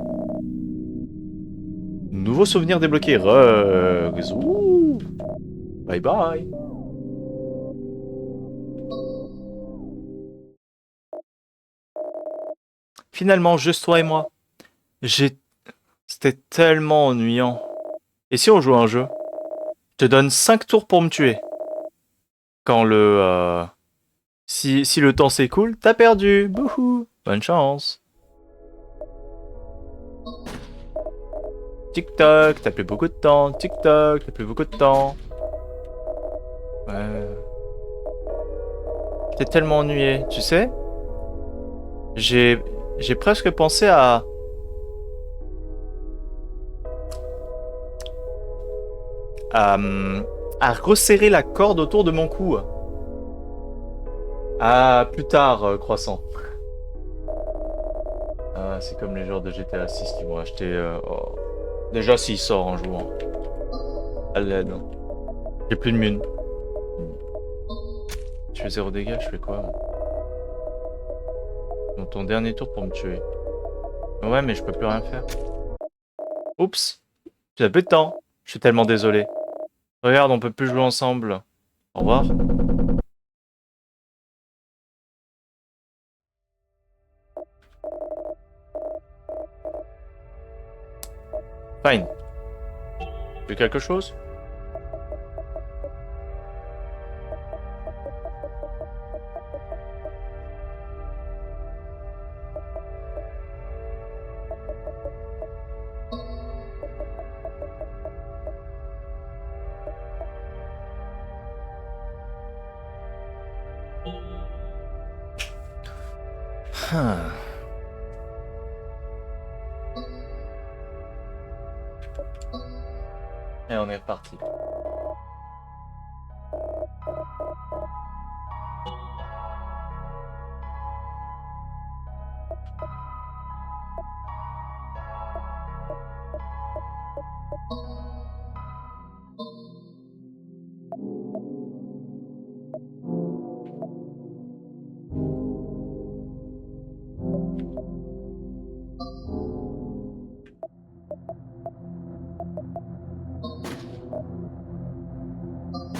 Nouveau souvenir débloqué. Rugs. Ouh. Bye bye. Finalement, juste toi et moi. J'ai... C'était tellement ennuyant. Et si on joue à un jeu? Je te donne 5 tours pour me tuer. Quand si le temps s'écoule, t'as perdu. Bouhou. Bonne chance. Tic-toc, t'as plus beaucoup de temps. Tic-toc, t'as plus beaucoup de temps. Ouais. J'étais tellement ennuyé, tu sais? J'ai... J'ai presque pensé à... à resserrer la corde autour de mon cou. Ah, plus tard, croissant. Ah, c'est comme les joueurs de GTA 6 qui vont acheter... oh. Déjà, s'il sort en jouant. À l'aide. J'ai plus de mune. Je fais 0 dégâts, je fais quoi, moi? Dans ton dernier tour pour me tuer. Ouais, mais je peux plus rien faire. Oups. J'ai peu de temps. Je suis tellement désolé. Regarde, on peut plus jouer ensemble. Au revoir. Fine. Tu veux quelque chose? Ah. Et on est reparti.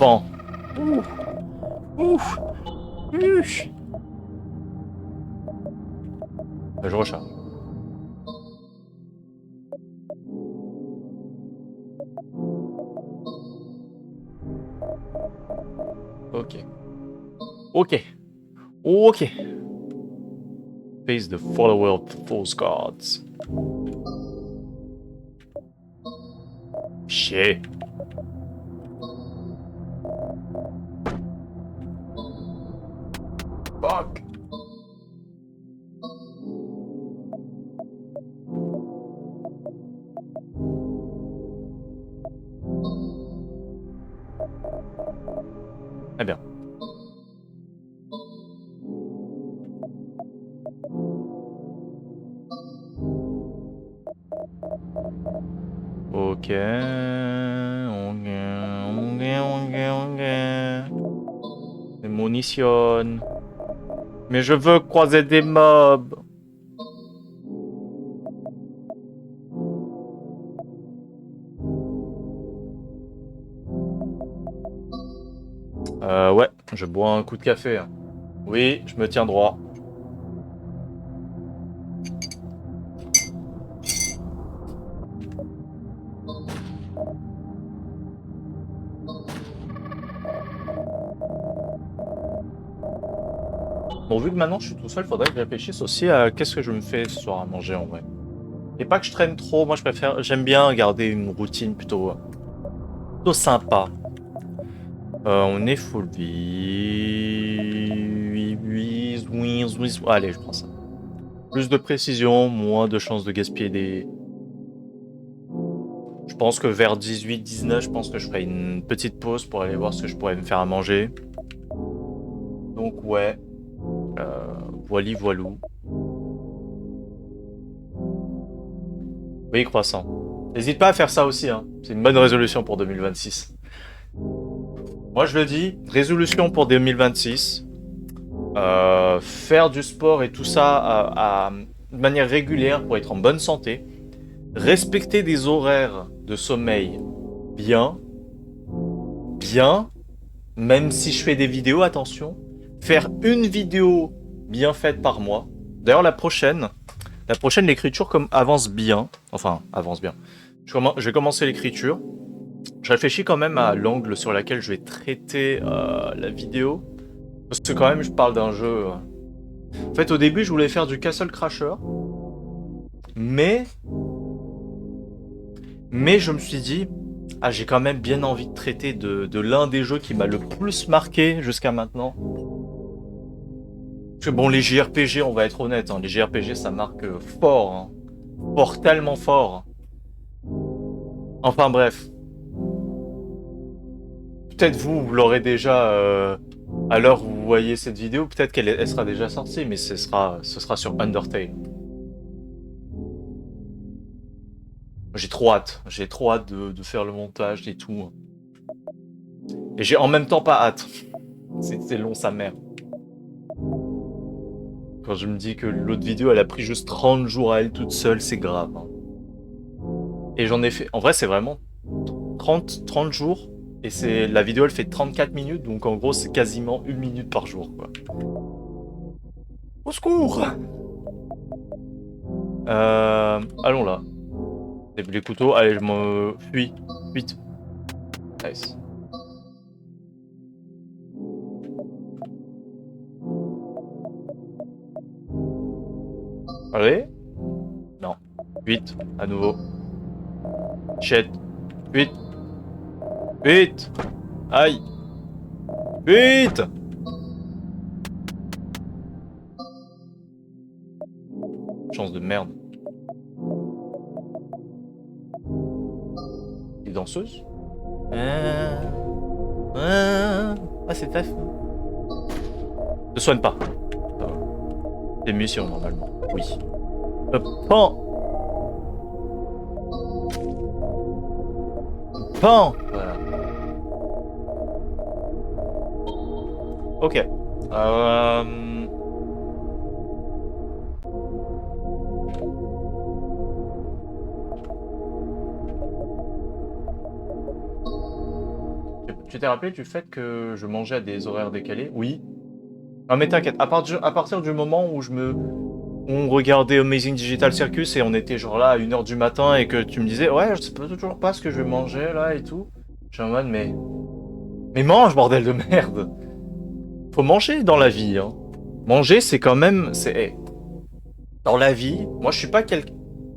Bon. Ouf. Ouf. Ouf. Je recharge. Ok. Ok. Ok. Face the follower of the false gods. Chier. Fuck. Très bien. Ok. Ok. Ok. Ok. Ok. Des munitions. Mais je veux croiser des mobs. Ouais, je bois un coup de café, hein. Oui, je me tiens droit. Bon, vu que maintenant je suis tout seul, faudrait que je réfléchisse aussi à qu'est-ce que je me fais ce soir à manger en vrai. Et pas que je traîne trop, moi j'aime bien garder une routine plutôt sympa. On est full vie. Allez, je prends ça. Plus de précision, moins de chances de gaspiller des... Je pense que vers 18-19, je pense que je ferai une petite pause pour aller voir ce que je pourrais me faire à manger. Donc ouais, voilou. Oui, croissant. N'hésite pas à faire ça aussi, hein. C'est une bonne résolution pour 2026. Moi je le dis, résolution pour 2026, faire du sport et tout ça de manière régulière pour être en bonne santé, respecter des horaires de sommeil bien, même si je fais des vidéos, attention, faire une vidéo bien faite par mois. D'ailleurs la prochaine l'écriture comme avance bien, enfin avance bien. Je vais commencer l'écriture. Je réfléchis quand même à l'angle sur lequel je vais traiter la vidéo. Parce que quand même, je parle d'un jeu. En fait, au début, je voulais faire du Castle Crasher. Mais je me suis dit, ah, j'ai quand même bien envie de traiter de l'un des jeux qui m'a le plus marqué jusqu'à maintenant. Parce que bon, les JRPG, on va être honnête, hein, les JRPG, ça marque fort. Hein. Fort, tellement fort. Enfin bref. Peut-être vous l'aurez déjà à l'heure où vous voyez cette vidéo, peut-être qu'elle sera déjà sortie, mais ce sera sur Undertale. J'ai trop hâte de faire le montage et tout. Et j'ai en même temps pas hâte. C'est long sa mère. Quand je me dis que l'autre vidéo elle a pris juste 30 jours à elle toute seule, c'est grave. Hein. Et j'en ai fait. En vrai, c'est vraiment 30 jours. Et la vidéo elle fait 34 minutes, donc en gros c'est quasiment 1 minute par jour quoi. Au secours. Allons là. Les couteaux, allez, je me fuis. Vite. Nice. Allez. Non. Vite, à nouveau. Chet. Vite. Vite. Aïe. Vite. Chance de merde. Les danseuses Ah, c'est taf. Ne soigne pas. Ça va. C'est mission normalement. Oui. Pan. Pan. Voilà. Ok. Tu t'es rappelé du fait que je mangeais à des horaires décalés? Oui. Non mais t'inquiète, à partir du moment où on regardait Amazing Digital Circus et on était genre là à 1h du matin et que tu me disais ouais je sais toujours pas ce que je vais manger là et tout. Je suis en mode mais mange bordel de merde. Faut manger dans la vie hein. Manger c'est quand même dans la vie, moi je suis pas quelqu'un.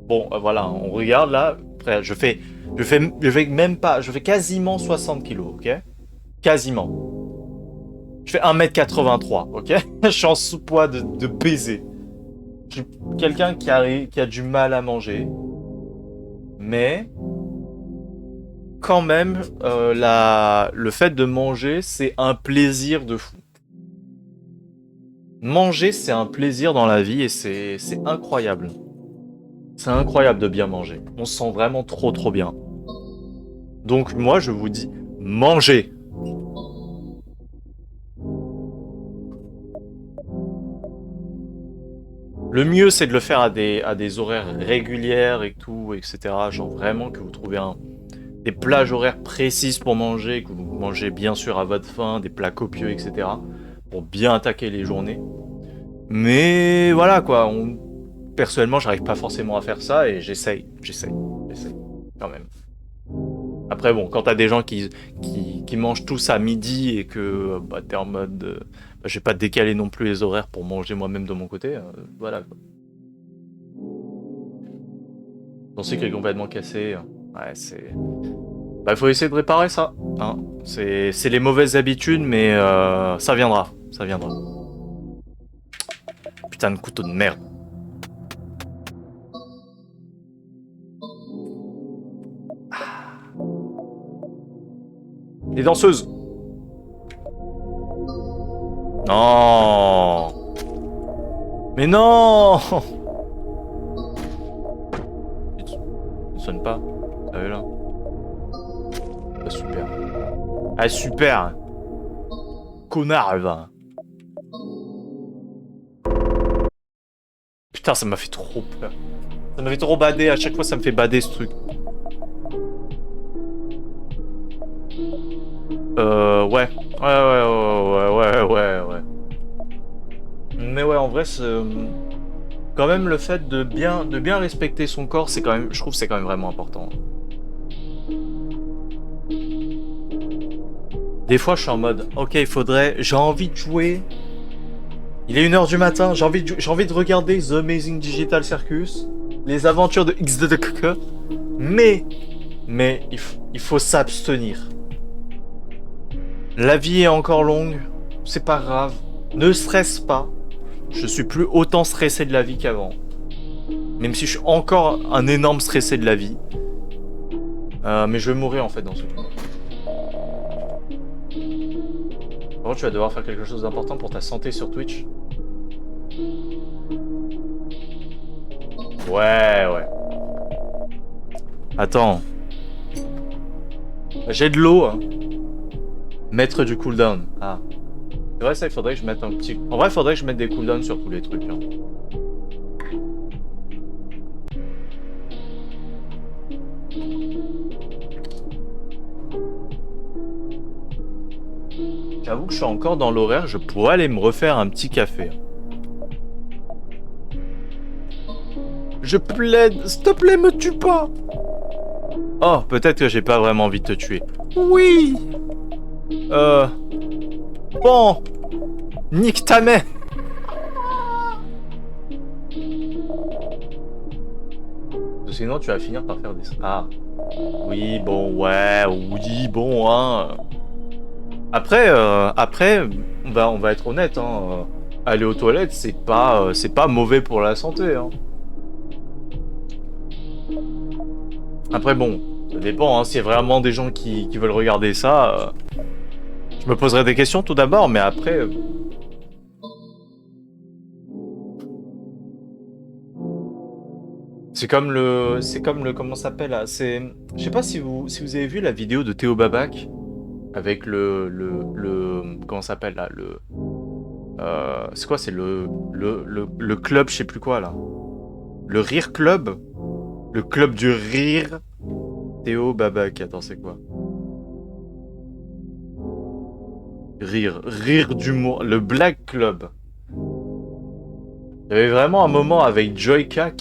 Bon voilà, on regarde là, après je fais quasiment 60 kilos, ok? Quasiment. Je fais 1m83, ok? Je suis en sous-poids de baiser. Je suis quelqu'un qui a du mal à manger. Mais, quand même, le fait de manger, c'est un plaisir de fou. Manger, c'est un plaisir dans la vie et c'est incroyable. C'est incroyable de bien manger. On se sent vraiment trop trop bien. Donc moi, je vous dis, mangez! Le mieux, c'est de le faire à des horaires régulières et tout, etc. Genre vraiment que vous trouvez des plages horaires précises pour manger, que vous mangez bien sûr à votre faim, des plats copieux, etc. pour bien attaquer les journées. Mais voilà quoi, personnellement, j'arrive pas forcément à faire ça et j'essaye quand même. Après bon, quand t'as des gens qui mangent tous à midi et que bah, t'es en mode, bah, je vais pas décaler non plus les horaires pour manger moi-même de mon côté, voilà quoi. Ton cycle est complètement cassé. Ouais, c'est. Bah, faut essayer de réparer ça. Hein. C'est les mauvaises habitudes, mais ça viendra. Ça viendra. Putain de couteau de merde. Les danseuses. Non. Mais non. Ne sonne pas. Ah là. Ah, super. Ah super. Connard, va. Putain, ça m'a fait trop peur. Ça m'a fait trop bader. À chaque fois, ça me fait bader ce truc. Ouais. Ouais. Mais ouais, en vrai, quand même, le fait de bien respecter son corps, c'est quand même, je trouve, que c'est quand même vraiment important. Des fois, je suis en mode, ok, j'ai envie de jouer. Il est 1h du matin, j'ai envie de regarder The Amazing Digital Circus, les aventures de XDDK, mais, il faut s'abstenir. La vie est encore longue, c'est pas grave, ne stresse pas. Je suis plus autant stressé de la vie qu'avant. Même si je suis encore un énorme stressé de la vie. Mais je vais mourir en fait dans ce truc. Par contre, tu vas devoir faire quelque chose d'important pour ta santé sur Twitch. Ouais. Attends. J'ai de l'eau. Hein. Mettre du cooldown. Ah. C'est vrai, ça, il faudrait que je mette un petit. En vrai, il faudrait que je mette des cooldowns sur tous les trucs. Hein. J'avoue que je suis encore dans l'horaire, je pourrais aller me refaire un petit café. Je plaide, s'il te plaît, me tue pas. Oh, peut-être que j'ai pas vraiment envie de te tuer. Oui. Bon. Nique ta mère. Sinon, tu vas finir par faire des. Ah. Oui, bon, ouais, oui, bon, hein. Après, on va être honnête, hein. Aller aux toilettes, c'est pas mauvais pour la santé, hein. Après, bon, ça dépend, hein. S'il y a vraiment des gens qui veulent regarder ça, je me poserai des questions tout d'abord, mais après. C'est comme le, comment ça s'appelle là? Je sais pas si vous avez vu la vidéo de Théo Babac avec comment ça s'appelle là? C'est quoi? C'est le club, je sais plus quoi là. Le Rire Club? Le club du rire. Théo Babac, attends, c'est quoi? Rire d'humour. Le Black Club. Il y avait vraiment un moment avec Joyka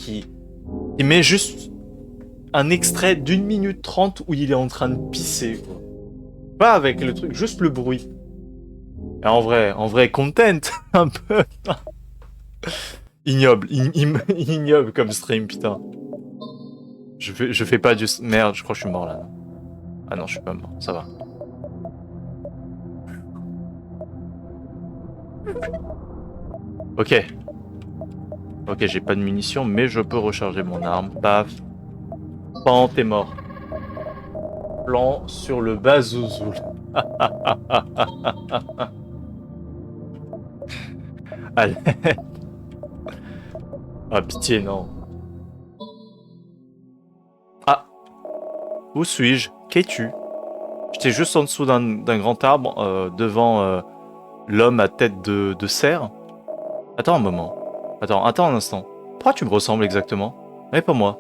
il met juste un extrait d'1 minute 30 où il est en train de pisser, quoi. Pas avec le truc, juste le bruit. Et en vrai, content, un peu. Ignoble, ignoble comme stream, putain. Je fais pas du... Merde, je crois que je suis mort là. Ah non, je suis pas mort, ça va. Ok. Ok, j'ai pas de munitions, mais je peux recharger mon arme. Paf. Pan, t'es mort. Plan sur le bazouzoul. Allez. Ah, pitié, non. Ah, où suis-je? Qu'es-tu? J'étais juste en dessous d'un grand arbre, devant l'homme à tête de cerf. Attends un moment. Attends un instant. Pourquoi tu me ressembles exactement? Mais pas moi.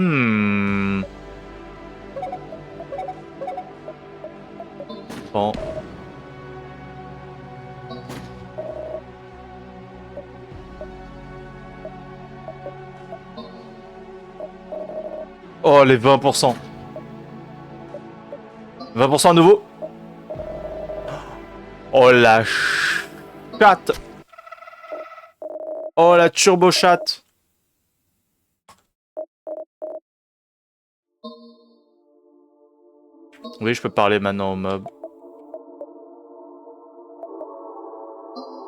Hmm. Bon. Oh, les 20%. 20% à nouveau. Oh, la chatte. Oh, la turbo chatte. Oui, je peux parler maintenant au mob.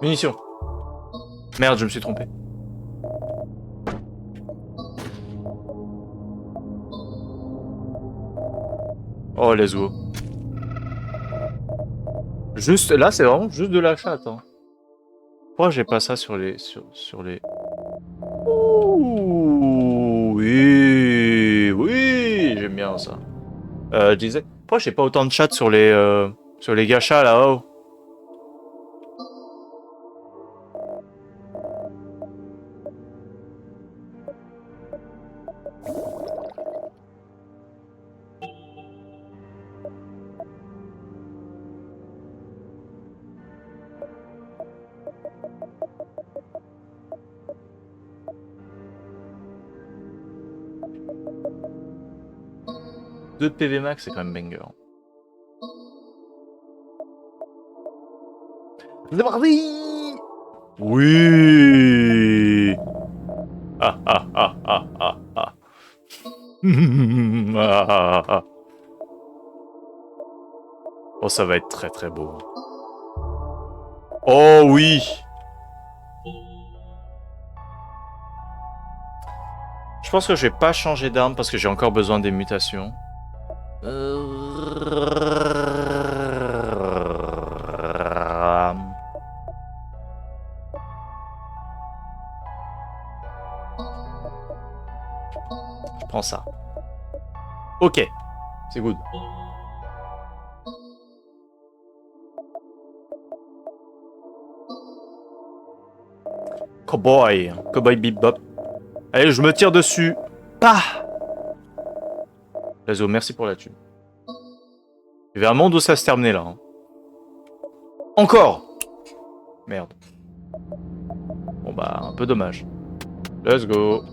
Munitions. Merde, je me suis trompé. Oh, let's go. Juste, là, c'est vraiment juste de la chatte. Hein. Pourquoi j'ai pas ça sur les... Sur les... Ouh, oui, oui, j'aime bien ça. Je disais, pourquoi j'ai pas autant de chat sur les gachas là-haut? Deux de PV max, c'est quand même banger. C'est parti! Oui! Ah ah ah ah ah ah. Ah, ah. Oh, ça va être très très beau. Oh oui! Je pense que je vais pas changer d'arme parce que j'ai encore besoin des mutations. Je prends ça. Ok, c'est good. Cowboy. Cowboy bebop. Allez, je me tire dessus. Pah! Lazo, merci pour la thune. Il y avait un monde où ça se terminait là. Hein. Encore! Merde. Bon bah, un peu dommage. Let's go.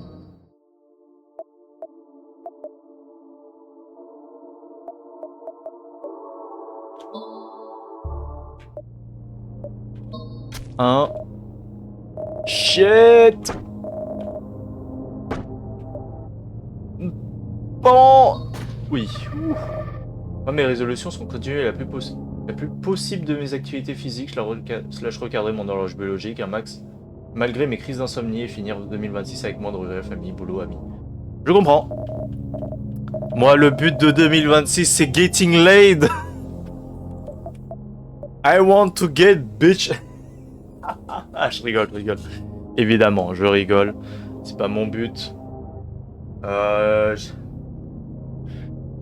Un. Shit! Bon! Oui. Moi, mes résolutions sont continuer la plus possible de mes activités physiques, slash recadrer mon horloge biologique, un max, malgré mes crises d'insomnie et finir 2026 avec moins de regrets, famille, boulot, amis. Je comprends. Moi, le but de 2026, c'est getting laid. I want to get bitch. Ah, je rigole, je rigole. Évidemment, je rigole. C'est pas mon but.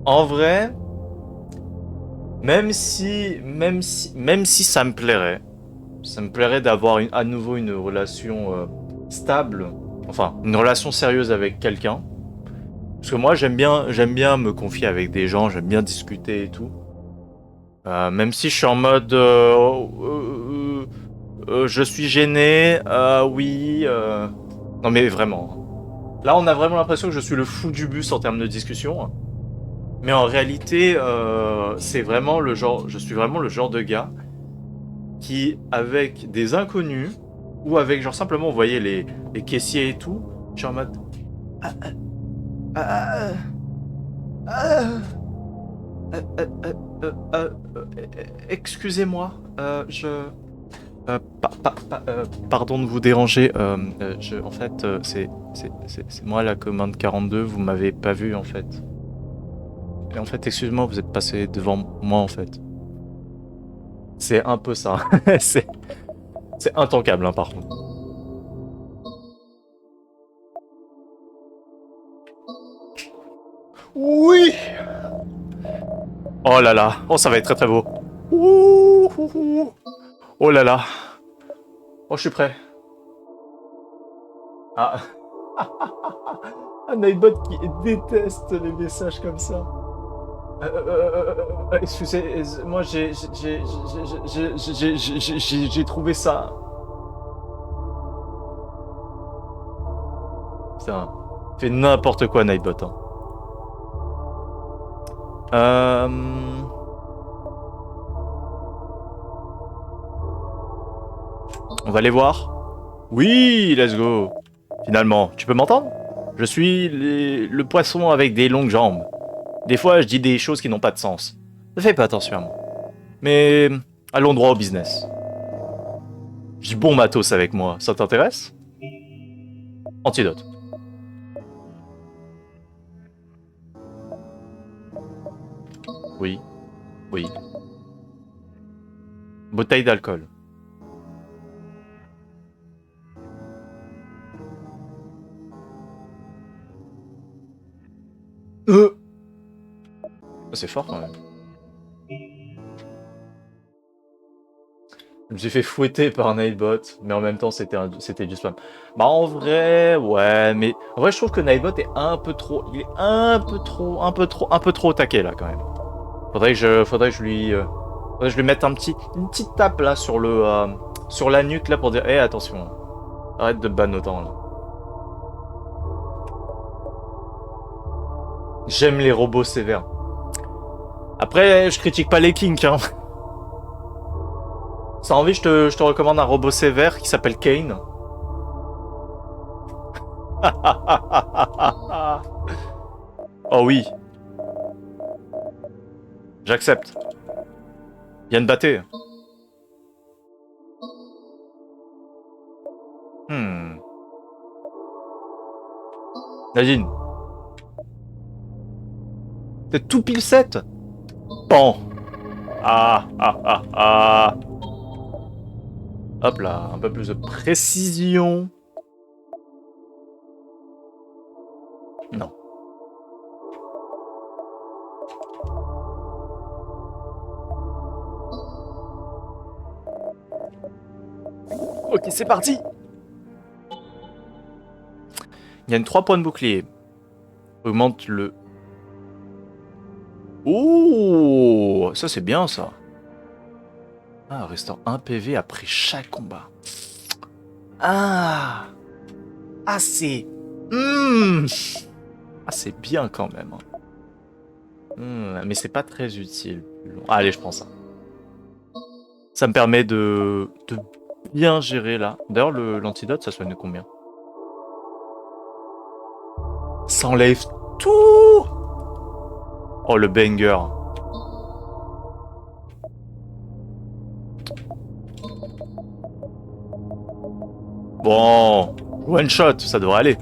En vrai, même si ça me plairait d'avoir à nouveau une relation stable, enfin une relation sérieuse avec quelqu'un. Parce que moi j'aime bien me confier avec des gens, j'aime bien discuter et tout. Même si je suis en mode je suis gêné, oui. Non mais vraiment. Là on a vraiment l'impression que je suis le fou du bus en termes de discussion. Mais en réalité, c'est vraiment le genre, je suis vraiment le genre de gars qui, avec des inconnus, ou avec genre simplement, vous voyez, les caissiers et tout, je suis en mode... Ah, ah, ah, excusez-moi, pardon de vous déranger, en fait, c'est moi la commande 42, vous m'avez pas vu en fait. Et en fait, excusez-moi, vous êtes passé devant moi en fait. C'est un peu ça. c'est intankable, hein, par contre. Oui. Oh là là. Oh, ça va être très très beau. Ouh, ouh, ouh. Oh là là. Oh, je suis prêt. Ah. Un iBot qui déteste les messages comme ça. Excusez, moi j'ai trouvé ça. Putain, fait n'importe quoi Nightbot. Hein. On va les voir. Oui, let's go. Finalement, tu peux m'entendre? Je suis le poisson avec des longues jambes. Des fois, je dis des choses qui n'ont pas de sens. Ne fais pas attention à moi. Mais allons droit au business. J'ai bon matos avec moi, ça t'intéresse? Antidote. Oui, oui. Bouteille d'alcool. C'est fort quand même. Je me suis fait fouetter par un Nightbot, mais en même temps c'était du spam. Bah en vrai, ouais, mais en vrai je trouve que Nightbot est un peu trop, il est un peu trop au taquet là quand même. Faudrait que je lui mette une petite tape là sur la nuque là pour dire, hé attention, arrête de ban autant là. J'aime les robots sévères. Après, je critique pas les kinks, hein. Si t'as envie, je te recommande un robot sévère qui s'appelle Kane. Oh oui. J'accepte. Yann Batté. Nadine. T'es tout pile 7. Bon. Ah. Hop là, un peu plus de précision. Non. Ok, c'est parti. Il gagne 3 points de bouclier. Augmente le... Oh, ça c'est bien ça. Ah, restaure 1 PV après chaque combat. Ah, c'est... Ah, c'est bien quand même. Mais c'est pas très utile. Allez, je prends ça. Ça me permet de bien gérer là. D'ailleurs, l'antidote, ça soigne combien? Ça enlève tout. Oh, le banger. Bon, one shot, ça devrait aller.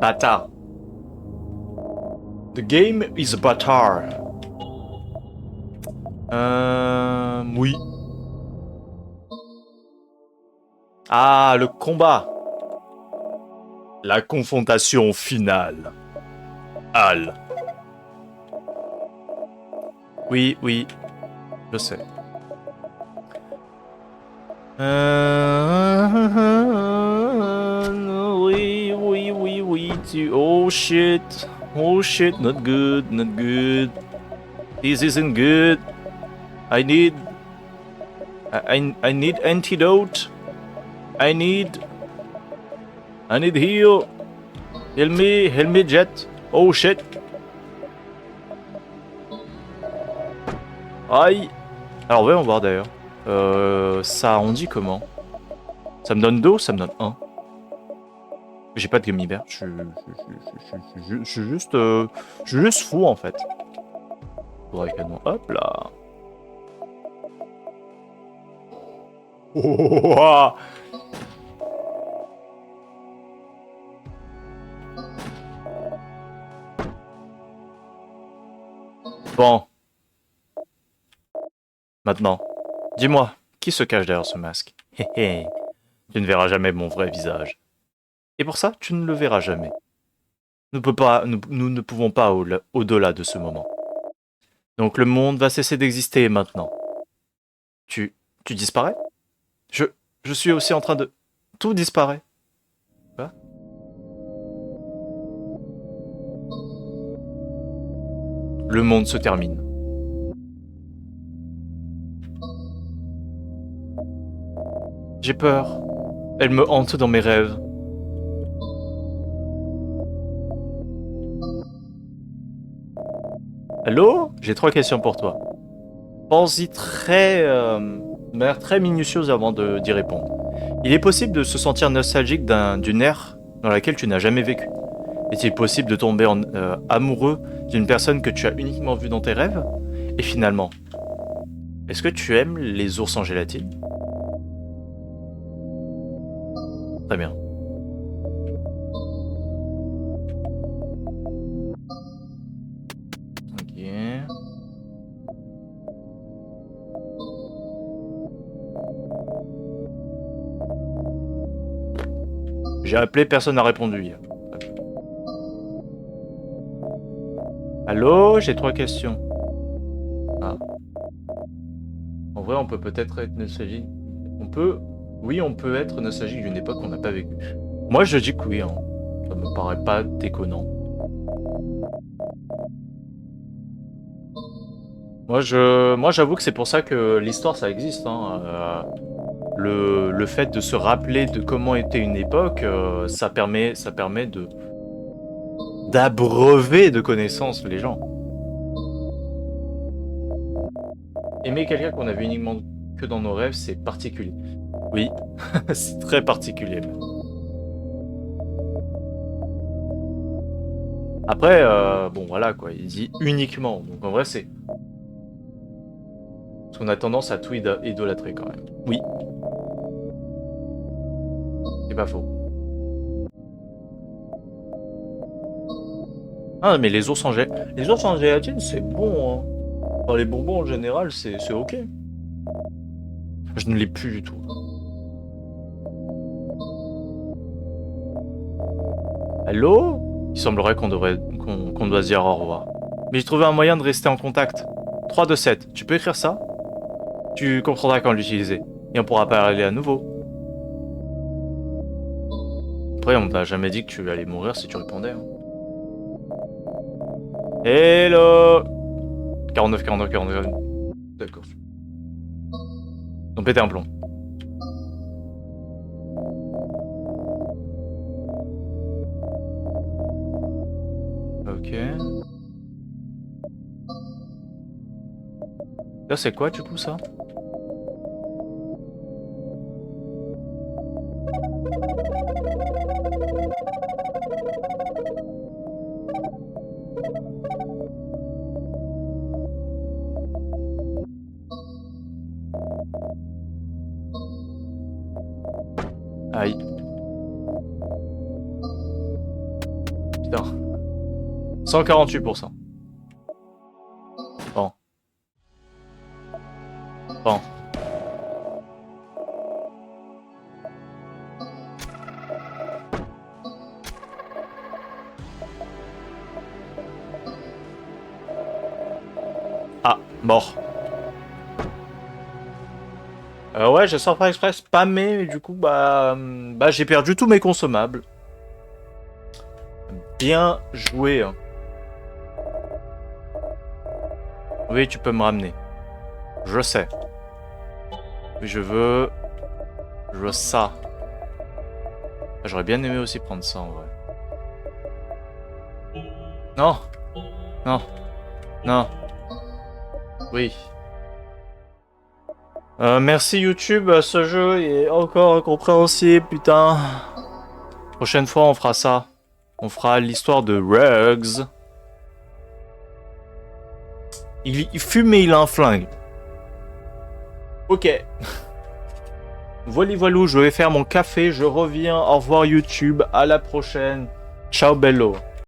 Bâtard. The game is a bâtard. Oui. Ah, le combat. La confrontation finale. Al. Oui, je sais. Oui. Oh shit, not good. This isn't good. I need antidote. I need heal. Help me, Jet. Oh shit. Aïe. Alors voyons voir d'ailleurs. Ça on dit comment? Ça me donne 2 ou ça me donne 1? J'ai pas de gummy bear. Je suis juste fou en fait. Faudrait canon. Hop là. Oh, bon. Maintenant, dis-moi, qui se cache derrière ce masque? Hé hé, tu ne verras jamais mon vrai visage. Et pour ça, tu ne le verras jamais. Nous ne pouvons pas au-delà de ce moment. Donc le monde va cesser d'exister maintenant. Tu, tu disparais? Je, je suis aussi en train de... Tout disparaît. Quoi? Le monde se termine. J'ai peur. Elle me hante dans mes rêves. Allô? J'ai 3 questions pour toi. Pense-y de manière très minutieuse avant d'y répondre. Il est possible de se sentir nostalgique d'une ère dans laquelle tu n'as jamais vécu. Est-il possible de tomber amoureux d'une personne que tu as uniquement vue dans tes rêves? Et finalement, est-ce que tu aimes les ours en gélatine? Très bien. Ok. J'ai appelé, personne n'a répondu hier. Allô, j'ai 3 questions. Ah. En vrai, on peut peut-être être nostalgique. Oui, on peut être nostalgique d'une époque qu'on n'a pas vécue. Moi, je dis que oui, hein. Ça me paraît pas déconnant. Moi, j'avoue que c'est pour ça que l'histoire, ça existe, hein. Le fait de se rappeler de comment était une époque, ça permet d'abreuver de connaissances les gens. Aimer quelqu'un qu'on a vu uniquement que dans nos rêves, c'est particulier. Oui, c'est très particulier. Après, bon voilà quoi, il dit uniquement. Donc en vrai, c'est... Parce qu'on a tendance à tout idolâtrer quand même. Oui. C'est pas faux. Ah mais les ours en gélatine, c'est bon, hein. Enfin, les bonbons en général, c'est ok. Je ne l'ai plus du tout. Allô? Il semblerait qu'on doit se dire au revoir. Mais j'ai trouvé un moyen de rester en contact. 3 de 7. Tu peux écrire ça? Tu comprendras quand l'utiliser. Et on pourra parler à nouveau. Après, on t'a jamais dit que tu allais mourir si tu répondais. Hein. Hello! 49, 49, 49. D'accord. Donc péter un plomb. Ok. Là, c'est quoi du coup ça? Aïe. Putain. 148%. Bon. Bon. Ah, mort. Ouais, j'ai sans faire exprès spammé, mais du coup, bah j'ai perdu tous mes consommables. Bien joué. Hein. Oui, tu peux me ramener. Je sais. Mais je veux ça. J'aurais bien aimé aussi prendre ça en vrai. Non. Non. Non. Oui. Merci YouTube, ce jeu est encore incompréhensible, putain. Prochaine fois, on fera ça. On fera l'histoire de Rugs. Il fume et il a un flingue. Ok. Voilà, voilou, je vais faire mon café, je reviens. Au revoir YouTube, à la prochaine. Ciao bello.